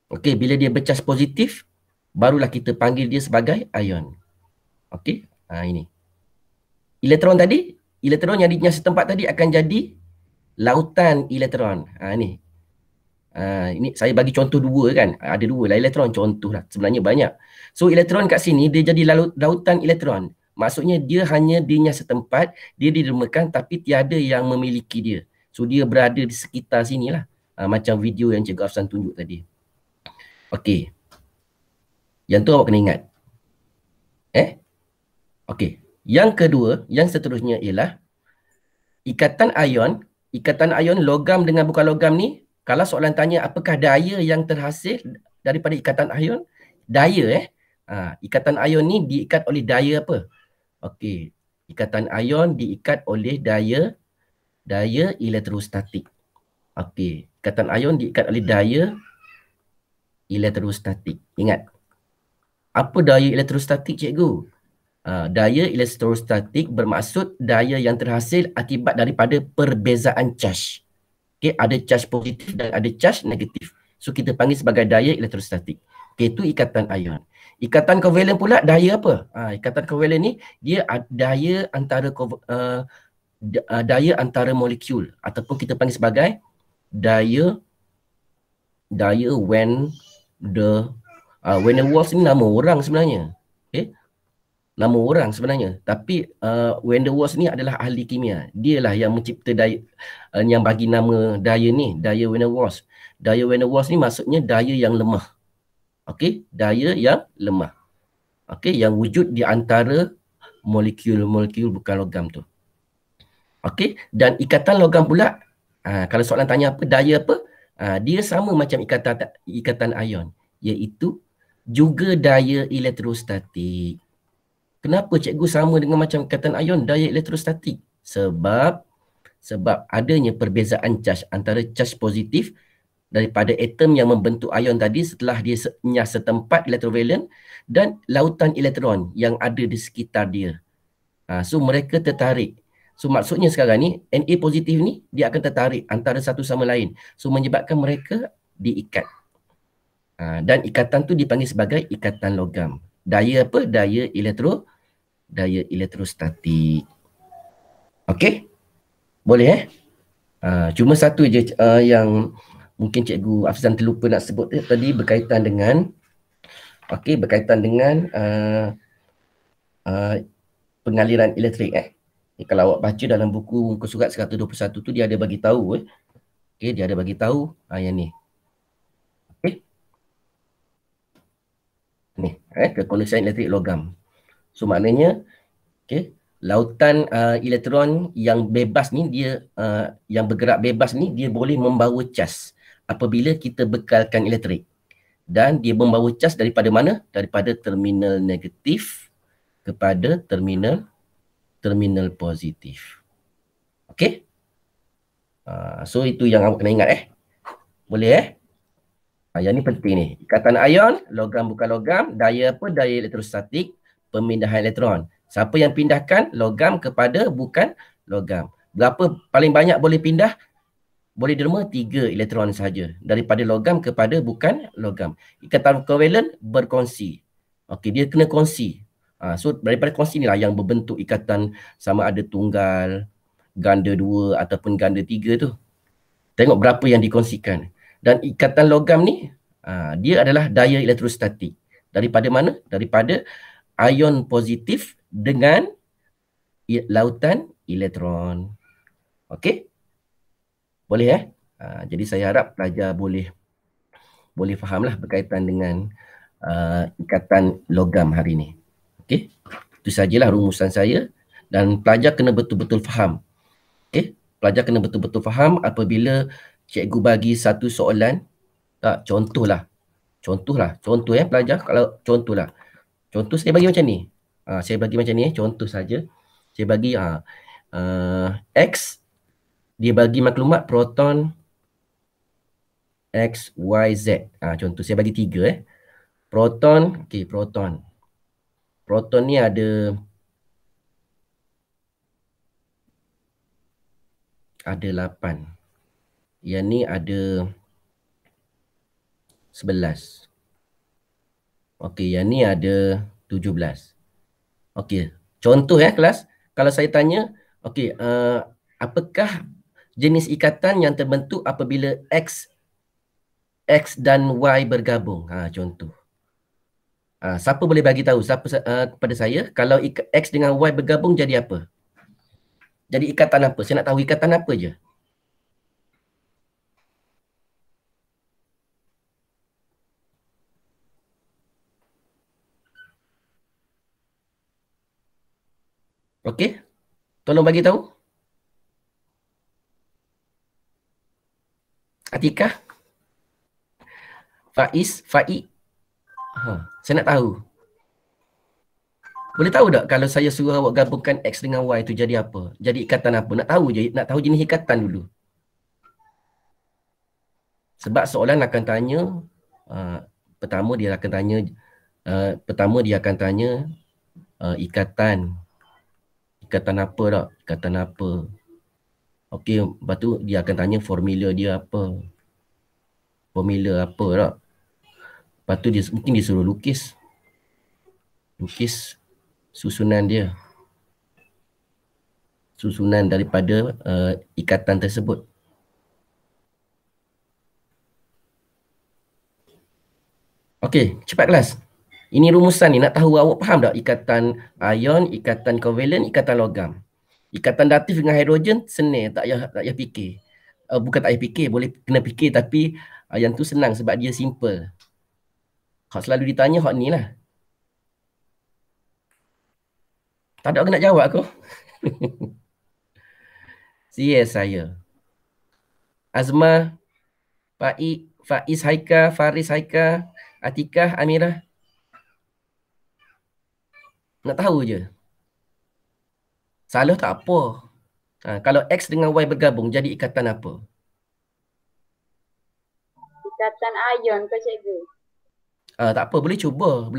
Okey, bila dia bercharge positif barulah kita panggil dia sebagai ion. Okey, ini. Elektron yang dinyah setempat tadi akan jadi lautan elektron. Ni. Ini saya bagi contoh dua kan. Ada dua lah elektron, contoh lah. Sebenarnya banyak. So elektron kat sini dia jadi lautan elektron. Maksudnya dia hanya dinyah setempat, dia didermakan tapi tiada yang memiliki dia. So dia berada di sekitar sini lah. Macam video yang Cikgu Afsan tunjuk tadi. Okey. Yang tu awak kena ingat. Okey. Yang kedua, yang seterusnya ialah ikatan ion logam dengan bukan logam ni. Kalau soalan tanya apakah daya yang terhasil daripada ikatan ion? Daya ikatan ion ni diikat oleh daya apa? Okey, ikatan ion diikat oleh daya elektrostatik. Okey, ikatan ion diikat oleh daya elektrostatik. Ingat. Apa daya elektrostatik cikgu? Daya elektrostatik bermaksud daya yang terhasil akibat daripada perbezaan charge. Okay, ada charge positif dan ada charge negatif. So kita panggil sebagai daya elektrostatik. Okay, itu ikatan ion. Ikatan kovalen pula daya apa? Ikatan kovalen ni dia daya antara molekul ataupun kita panggil sebagai daya Van der Waals ni nama orang sebenarnya. Okay? Nama orang sebenarnya. Tapi Van der Waals ni adalah ahli kimia. Dialah yang mencipta daya, yang bagi nama daya ni, daya Van der Waals. Daya Van der Waals ni maksudnya daya yang lemah. Okey, daya yang lemah. Okey, yang wujud di antara molekul-molekul bukan logam tu. Okey, dan ikatan logam pula, kalau soalan tanya apa, daya apa? Dia sama macam ikatan ion, iaitu juga daya elektrostatik. Kenapa cikgu sama dengan macam ikatan ion, daya elektrostatik? Sebab adanya perbezaan charge antara charge positif daripada atom yang membentuk ion tadi setelah dia nyah setempat elektrovalen dan lautan elektron yang ada di sekitar dia. So mereka tertarik. So maksudnya sekarang ni Na positif ni dia akan tertarik antara satu sama lain. So menyebabkan mereka diikat. Dan ikatan tu dipanggil sebagai ikatan logam. Daya apa? Daya elektrostatik. Okey? Boleh cuma satu je yang mungkin Cikgu Afzan terlupa nak sebut tadi berkaitan dengan pengaliran elektrik kalau awak baca dalam buku muka surat 121 tu dia ada bagi tahu dia ada bagi tahu yang ni. Ni kekondisian elektrik logam. So maknanya lautan elektron yang bebas ni dia yang bergerak bebas ni dia boleh membawa charge apabila kita bekalkan elektrik. Dan dia membawa charge daripada mana? Daripada terminal negatif kepada terminal positif. Okey? So itu yang awak kena ingat Boleh Yang ni penting ni. Ikatan ion, logam bukan logam, daya apa? Daya elektrostatik, pemindahan elektron. Siapa yang pindahkan? Logam kepada bukan logam. Berapa paling banyak boleh pindah? Boleh derma 3 elektron saja. Daripada logam kepada bukan logam. Ikatan kovalen berkongsi. Okey, dia kena kongsi. So daripada kongsi ni lah yang berbentuk ikatan sama ada tunggal, ganda 2 ataupun ganda 3 tu. Tengok berapa yang dikongsikan. Dan ikatan logam ni, dia adalah daya elektrostatik. Daripada mana? Daripada ion positif dengan lautan elektron. Okey? Boleh jadi saya harap pelajar boleh fahamlah berkaitan dengan ikatan logam hari ni. Okey? Itu sajalah rumusan saya dan pelajar kena betul-betul faham. Okey? Pelajar kena betul-betul faham apabila cikgu bagi satu soalan, contohlah pelajar, kalau contohlah. Contoh saya bagi macam ni. Saya bagi macam ni, contoh saja. Saya bagi X, dia bagi maklumat proton X, Y, Z. Contoh saya bagi 3 Proton, okey, proton. Proton ni ada 8. Yang ni ada 11. Okey, yang ni ada 17. Okey, contoh kelas. Kalau saya tanya, okey, apakah jenis ikatan yang terbentuk apabila X dan Y bergabung? Contoh. Siapa boleh bagi tahu kepada saya kalau X dengan Y bergabung jadi apa? Jadi ikatan apa? Saya nak tahu ikatan apa je. Okey? Tolong bagi tahu. Atikah? Faiz? Faik? Saya nak tahu. Boleh tahu tak kalau saya suruh awak gabungkan X dengan Y tu jadi apa? Jadi ikatan apa? Nak tahu je, nak tahu jenis ikatan dulu. Sebab soalan akan tanya, pertama dia akan tanya ikatan. Ikatan apa tak? Ikatan apa? Okey, lepas tu dia akan tanya formula dia apa. Formula apa tak? Lepas tu mungkin dia suruh lukis susunan dia. Susunan daripada ikatan tersebut. Okey, cepat kelas. Ini rumusan ni, nak tahu awak faham tak ikatan ion, ikatan kovalen, ikatan logam. Ikatan datif dengan hidrogen senang, tak payah fikir. Bukan tak payah fikir, boleh kena fikir tapi yang tu senang sebab dia simple. Hak selalu ditanya hak ni lah. Tak ada orang nak jawab aku. Yes, saya. Azma, Faik, Faiz Haika, Faris Haika, Atikah, Amirah. Nak tahu je. Salah tak apa. Kalau X dengan Y bergabung, jadi ikatan apa? Ikatan ion ke cikgu? Tak apa, boleh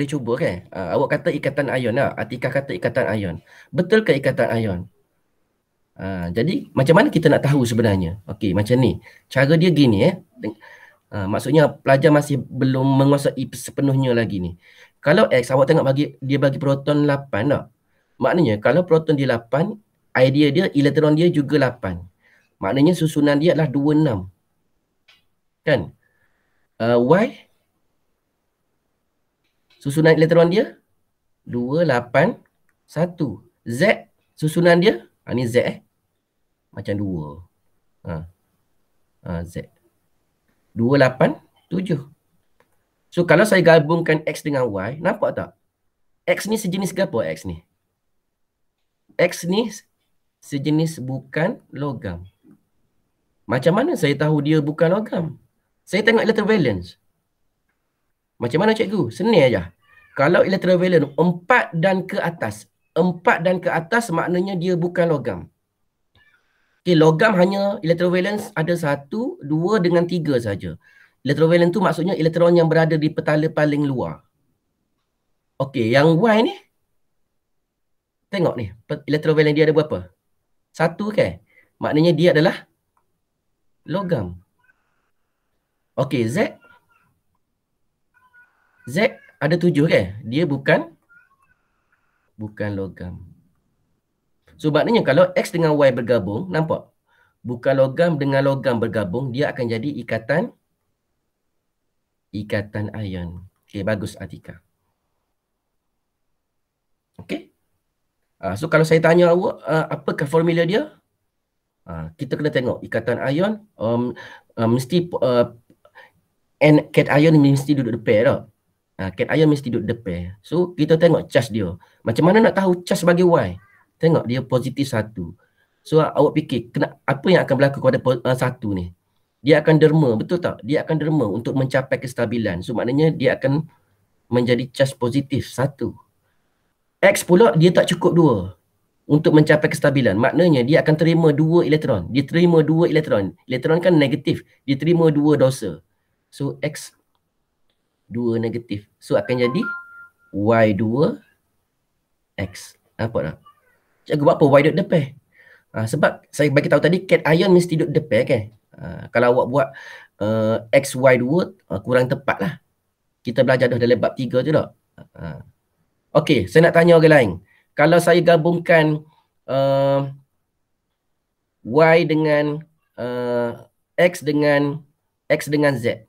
cuba kan. Awak kata ikatan ion lah. Atikah kata ikatan ion. Betul ke ikatan ion? Jadi macam mana kita nak tahu sebenarnya? Okey, macam ni. Cara dia gini maksudnya pelajar masih belum menguasai sepenuhnya lagi ni. Kalau X, awak tengok dia bagi proton 8 tak? Maknanya kalau proton dia 8, idea dia, elektron dia juga 8. Maknanya susunan dia adalah 26. Kan? Y, susunan elektron dia 2, 8, 1. Z, susunan dia, ni Z macam 2. Z. 2, 8, 7. So kalau saya gabungkan X dengan Y, nampak tak? X ni sejenis ke apa X ni? X ni sejenis bukan logam. Macam mana saya tahu dia bukan logam? Saya tengok electrovalence. Macam mana cikgu? Senang aja. Kalau electrovalence 4 dan ke atas maknanya dia bukan logam. Okay, logam hanya electrovalence ada 1, 2 dengan 3 saja. Electrovalent tu maksudnya elektron yang berada di petala paling luar. Okey, yang Y ni, tengok ni, electrovalent dia ada berapa? 1 kan? Maknanya dia adalah logam. Okey, Z ada 7 kan? Dia bukan logam. So maknanya kalau X dengan Y bergabung, nampak? Bukan logam dengan logam bergabung, dia akan jadi ikatan ion. Okey, bagus Atika. Okey. So kalau saya tanya awak, apakah formula dia? Kita kena tengok ikatan ion, mesti cation mesti duduk depan tak? Cation mesti duduk depan. So kita tengok charge dia. Macam mana nak tahu charge bagi Y? Tengok dia positif 1. So awak fikir apa yang akan berlaku pada 1 ni? Dia akan derma, betul tak? Dia akan derma untuk mencapai kestabilan. So maknanya dia akan menjadi charge positif 1. X pula dia tak cukup 2 untuk mencapai kestabilan. Maknanya dia akan terima 2 elektron. Dia terima 2 elektron. Elektron kan negatif. Dia terima 2 dosa. So X 2 negatif. So akan jadi Y2 X. Nampak tak? Cikgu buat apa Y duduk depan? Sebab saya bagi tahu tadi cation mesti duduk depan kan? Kalau awak buat XY2 kurang tepat lah. Kita belajar dah dalam bab 3 tu tak? Okey, saya nak tanya orang lain. Kalau saya gabungkan Y dengan X dengan Z.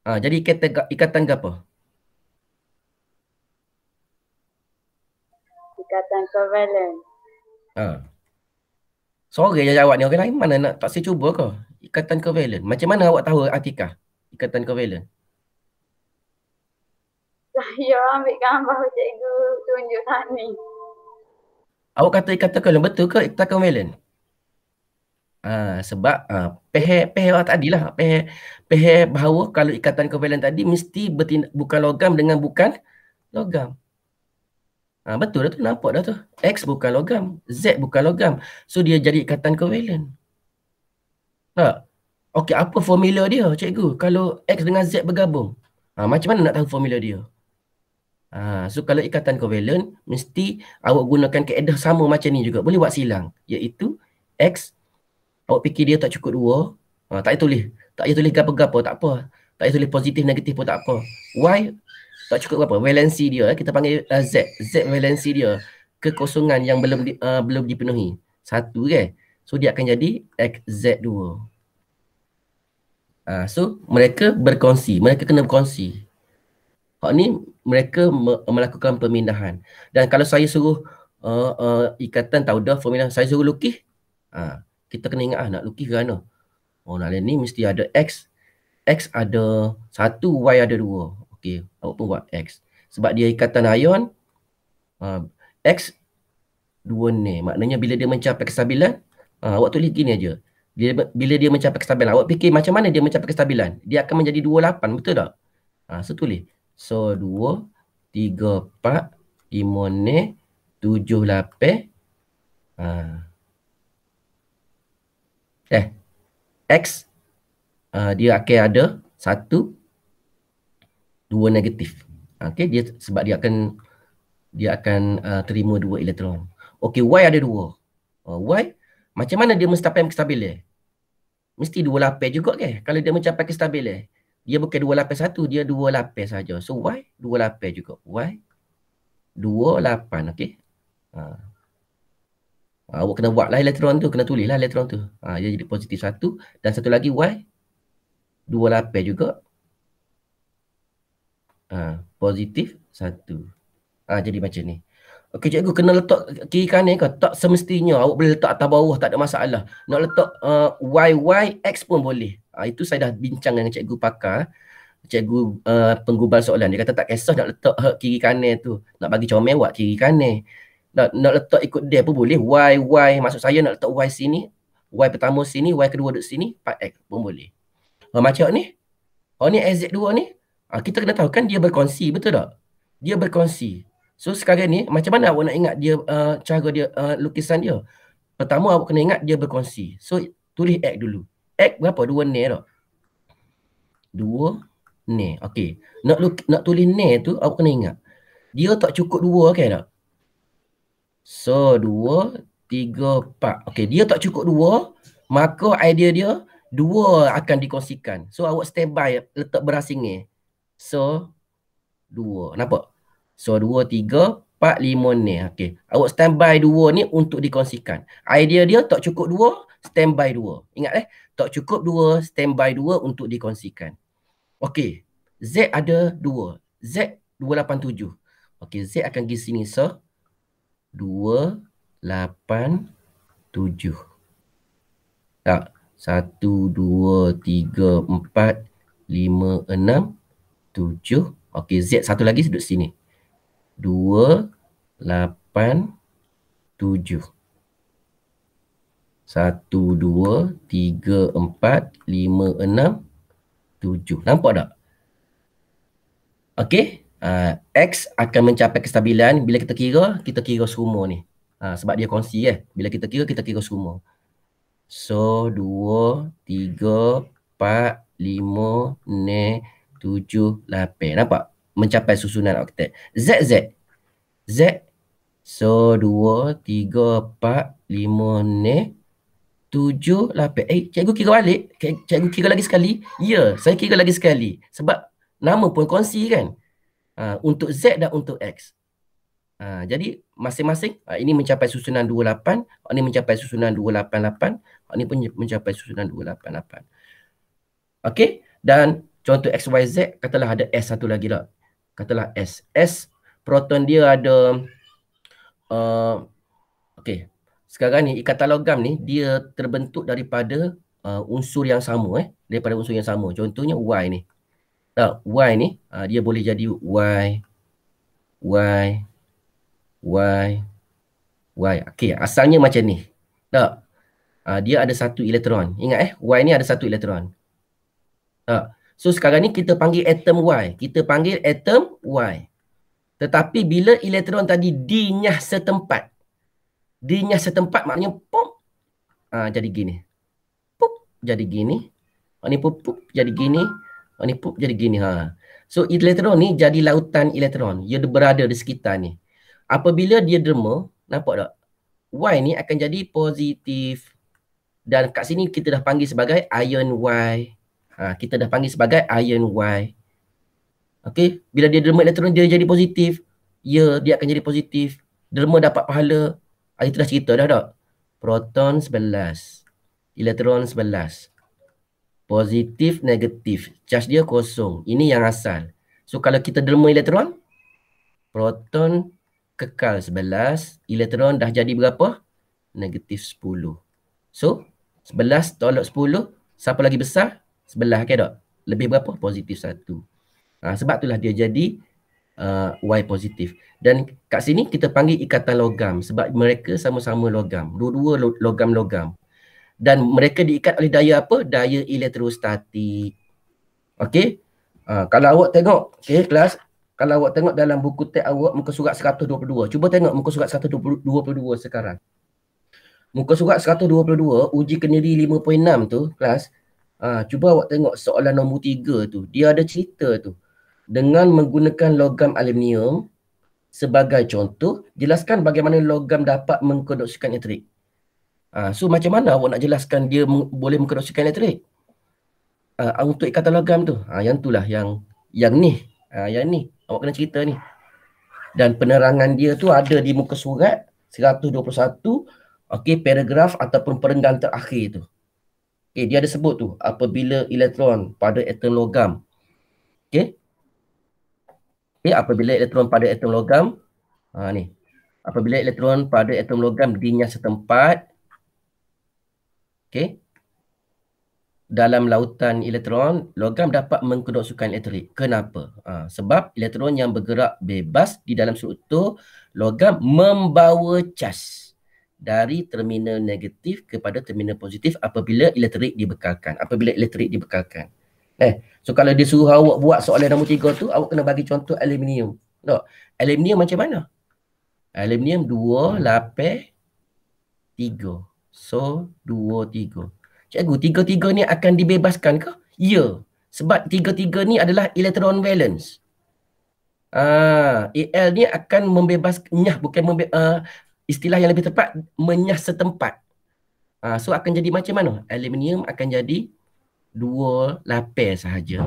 Jadi ikatan ke apa? Ikatan kovalent. Sorry je jawab ni, orang lain mana nak tak saya cuba ke? Ikatan kovalent. Macam mana awak tahu Atika? Ikatan kovalent. Saya ambil gambar cikgu tunjuk tadi. Awak kata ikatan kovalent, betul ke ikatan kovalent? Sebab peh tadi lah. Peh bahawa kalau ikatan kovalent tadi mesti bukan logam dengan bukan logam. Betul dah tu, nampak dah tu. X bukan logam, Z bukan logam. So dia jadi ikatan kovalent. Tak? Okey, apa formula dia cikgu? Kalau X dengan Z bergabung. Macam mana nak tahu formula dia? So kalau ikatan kovalent, mesti awak gunakan kaedah sama macam ni juga. Boleh buat silang. Iaitu X, awak fikir dia tak cukup 2. Tak payah tulis gapa-gapa, tak apa. Tak payah tulis positif, negatif pun tak apa. Y, tak cukup berapa? Valensi dia, kita panggil Z. Z valensi dia. Kekosongan yang belum dipenuhi. 1 kan? So dia akan jadi XZ2. So mereka berkongsi. Mereka kena berkongsi. Hak ni mereka melakukan pemindahan. Dan kalau saya suruh ikatan, tahu dah formula, saya suruh lukis. Kita kena ingat nak lukis ke mana. Nak ni mesti ada X. X ada 1, Y ada 2. Okey, awak pun buat X. Sebab dia ikatan ion, X 2 ni. Maknanya bila dia mencapai kestabilan, awak tulis gini aja. Bila dia mencapai kestabilan, awak fikir macam mana dia mencapai kestabilan? Dia akan menjadi 28, betul tak? So tulis. So 2, 3, 4, 5 ni, 7, 8. X dia akan ada 1, 2 negatif. Okey, dia sebab dia akan terima 2 elektron. Okey, Y ada 2. Y macam mana dia mencapai kestabilan? Mesti 2 lapis juga kan? Kalau dia mencapai kestabilan, dia bukan 2 lapis 1, dia 2 lapis saja. So Y 2 lapis juga. Y 28, okey. Awak kena buatlah elektron tu, kena tulislah elektron tu. Dia jadi positif 1 dan satu lagi Y 2 lapis juga. Positif 1. Jadi macam ni. Okey cikgu, kena letak kiri kanan ke? Tak semestinya. Awak boleh letak atas bawah, tak ada masalah. Nak letak Y, X pun boleh. Itu saya dah bincang dengan cikgu pakar. Cikgu penggubal soalan. Dia kata tak kisah nak letak kiri kanan tu. Nak bagi comel buat kiri kanan. Nak letak ikut dia pun boleh. Y. Maksud saya nak letak Y sini. Y pertama sini, Y kedua duduk sini. 4X pun boleh. Macam ni. Ni SZ2 ni. Kita kena tahu kan dia berkongsi, betul tak? Dia berkongsi. So sekarang ni macam mana awak nak ingat dia cara dia lukisan dia? Pertama awak kena ingat dia berkongsi. So tulis X dulu. X berapa? 2 ni tak? 2 ne. Okey. Nak tulis ne tu awak kena ingat. Dia tak cukup 2 kan tak? So 2, 3, 4. Okey, dia tak cukup 2, maka idea dia 2 akan dikongsikan. So awak standby letak berasing. So 2. Nampak? So 2, 3, 4, 5 ni. Okey. Awak standby 2 ni untuk dikongsikan. Idea dia tak cukup 2, standby 2. Ingat tak cukup 2, standby 2 untuk dikongsikan. Okey. Z ada 2. Z 287. Okey, Z akan pergi sini. So 2, 8, 7. Tak. 1, 2, 3, 4, 5, 6, 7. Okey, Z satu lagi duduk sini. 2, 8, 7. 1, 2, 3, 4, 5, 6, 7. Nampak tak? Okey. X akan mencapai kestabilan bila kita kira semua ni. Sebab dia kongsi Bila kita kira semua. So 2, 3, 4, 5, 6, 7, 8. Nampak? Mencapai susunan oktet. Z. So 2, 3, 4, 5, 6, 7, 8. Cikgu kira balik. Cikgu kira lagi sekali. Ya, saya kira lagi sekali. Sebab nama pun kongsi kan. Untuk Z dan untuk X. Jadi masing-masing ini mencapai susunan 28, ini mencapai susunan 288, ini pun mencapai susunan 288. Okey, dan contoh XYZ katalah ada S satu lagi tak. Katalah S. S proton dia ada okey. Sekarang ni ikatan logam ni dia terbentuk daripada unsur yang sama daripada unsur yang sama. Contohnya Y ni. Tak, Y ni dia boleh jadi Y. Okey, asalnya macam ni. Tak. Dia ada satu elektron. Ingat Y ni ada satu elektron. Tak. So sekarang ni kita panggil atom Y. Kita panggil atom Y. Tetapi bila elektron tadi dinyah setempat. Dinyah setempat maknanya pop. Jadi gini. Pop jadi gini. Ni pop jadi gini. Ni pop jadi gini. So elektron ni jadi lautan elektron. Dia berada di sekitar ni. Apabila dia derma, nampak tak? Y ni akan jadi positif. Dan kat sini kita dah panggil sebagai ion Y. Kita dah panggil sebagai ion Y. Okey, bila dia derma elektron dia jadi positif. Ya, dia akan jadi positif. Derma dapat pahala. Itu dah cerita dah tak? Proton 11. Elektron 11. Positif, negatif. Charge dia kosong. Ini yang asal. So kalau kita derma elektron, proton kekal 11. Elektron dah jadi berapa? Negatif 10. So 11 tolak 10. Siapa lagi besar? 11 ke tak? Lebih berapa? Positif 1. Sebab itulah dia jadi Y positif. Dan kat sini kita panggil ikatan logam. Sebab mereka sama-sama logam. Dua-dua logam-logam. Dan mereka diikat oleh daya apa? Daya elektrostatik. Okey. Kalau awak tengok, kelas, kalau awak tengok dalam buku teks awak muka surat 122. Cuba tengok muka surat 122 sekarang. Muka surat 122 uji kendiri 5.6 tu kelas. Cuba awak tengok soalan nombor 3 tu. Dia ada cerita tu. Dengan menggunakan logam aluminium sebagai contoh, jelaskan bagaimana logam dapat mengkonduksikan elektrik. So macam mana awak nak jelaskan dia boleh mengkonduksikan elektrik? Untuk ikatan logam tu. Yang itulah yang ni. Yang ni. Awak kena cerita ni. Dan penerangan dia tu ada di muka surat 121. Okey, paragraf ataupun perenggan terakhir tu. Okey, dia ada sebut tu. Apabila elektron pada atom logam. Okey. Okey, apabila elektron pada atom logam. Ni. Apabila elektron pada atom logam dinyah setempat. Okey. Dalam lautan elektron, logam dapat mengkonduksikan elektrik. Kenapa? Sebab elektron yang bergerak bebas di dalam struktur logam membawa charge dari terminal negatif kepada terminal positif apabila elektrik dibekalkan. So kalau dia suruh awak buat soalan nombor 3 tu, awak kena bagi contoh aluminium. Tak? Aluminium macam mana? Aluminium 2 lapis 3. So 2, 3. Cikgu, 3 ni akan dibebaskan ke? Ya. Sebab tiga-tiga ni adalah elektron valence. Al ni akan membebaskan, istilah yang lebih tepat, menyah setempat. So akan jadi macam mana? Aluminium akan jadi 2 lapis sahaja.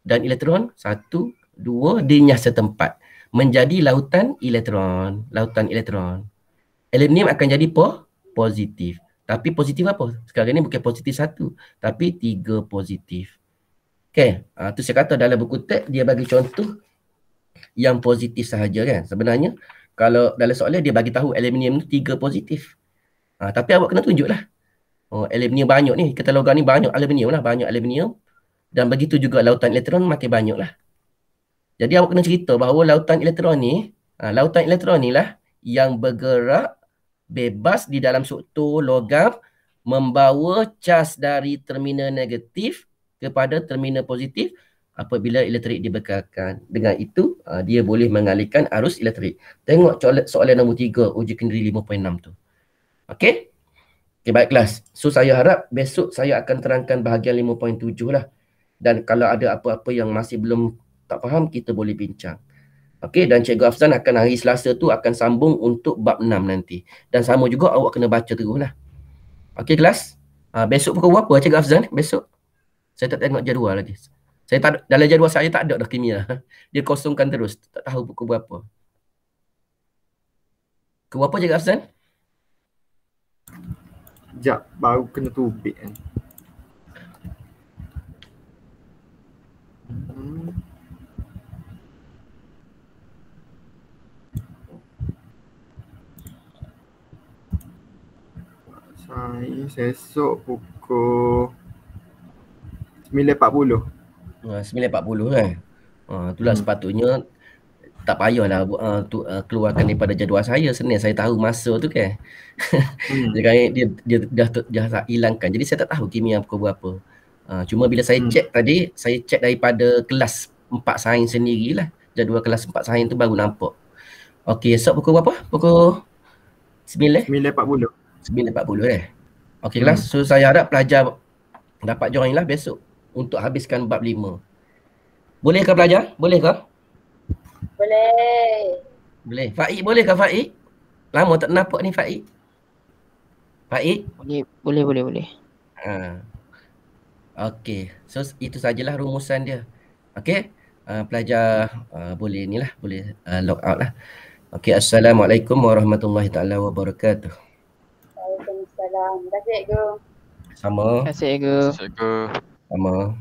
Dan elektron 1, 2 dinyah setempat. Menjadi lautan elektron. Aluminium akan jadi positif. Tapi positif apa? Sekarang ni bukan positif 1, tapi 3 positif. Okay, tu saya kata dalam buku teks dia bagi contoh yang positif sahaja kan. Sebenarnya kalau dalam soalan dia bagi tahu aluminium ni 3 positif. Tapi awak kena tunjuklah. Aluminium banyak ni, kita logam ni banyak aluminium lah, banyak aluminium. Dan begitu juga lautan elektron makin banyak lah. Jadi awak kena cerita bahawa lautan elektron ni lah yang bergerak bebas di dalam struktur logam membawa cas dari terminal negatif kepada terminal positif apabila elektrik dibekalkan. Dengan itu, dia boleh mengalihkan arus elektrik. Tengok soalan nombor 3, uji kendiri 5.6 tu. Okey? Okey, baik kelas. So, saya harap besok saya akan terangkan bahagian 5.7 lah. Dan kalau ada apa-apa yang masih belum tak faham, kita boleh bincang. Okey, dan Cikgu Afzan akan hari Selasa tu akan sambung untuk bab 6 nanti. Dan sama juga awak kena baca terus lah. Okey kelas? Besok pukul berapa Cikgu Afzan? Besok? Saya tak tengok jadual lagi. Saya tak, dalam jadual saya tak ada dah kimia. Dia kosongkan terus. Tak tahu pukul berapa. Pukul berapa Cikgu Afzan? Sekejap, baru kena tubik kan. Saya esok pukul 9.40. 9.40 kan? Itulah sepatutnya tak payahlah keluarkan daripada jadual saya. Senin saya tahu masa tu kan. Dia dah hilangkan. Jadi saya tak tahu kimia pukul berapa. Cuma bila saya cek tadi, saya cek daripada kelas 4 sains sendirilah. Jadual kelas 4 sains tu baru nampak. Okey, esok pukul berapa? Pukul 9.40. 9.40 Okey kelas. So saya harap pelajar dapat join lah besok untuk habiskan bab 5. Bolehkah pelajar? Bolehkah? Boleh. Boleh. Faik bolehkah Faik? Lama tak nampak ni Faik. Faik? Boleh. Okey. So itu sajalah rumusan dia. Okey. Pelajar boleh log out lah. Okey, assalamualaikum warahmatullahi taala wabarakatuh. Waalaikumsalam. Terima kasih, Cikgu. Sama. Terima kasih, Cikgu. Sama.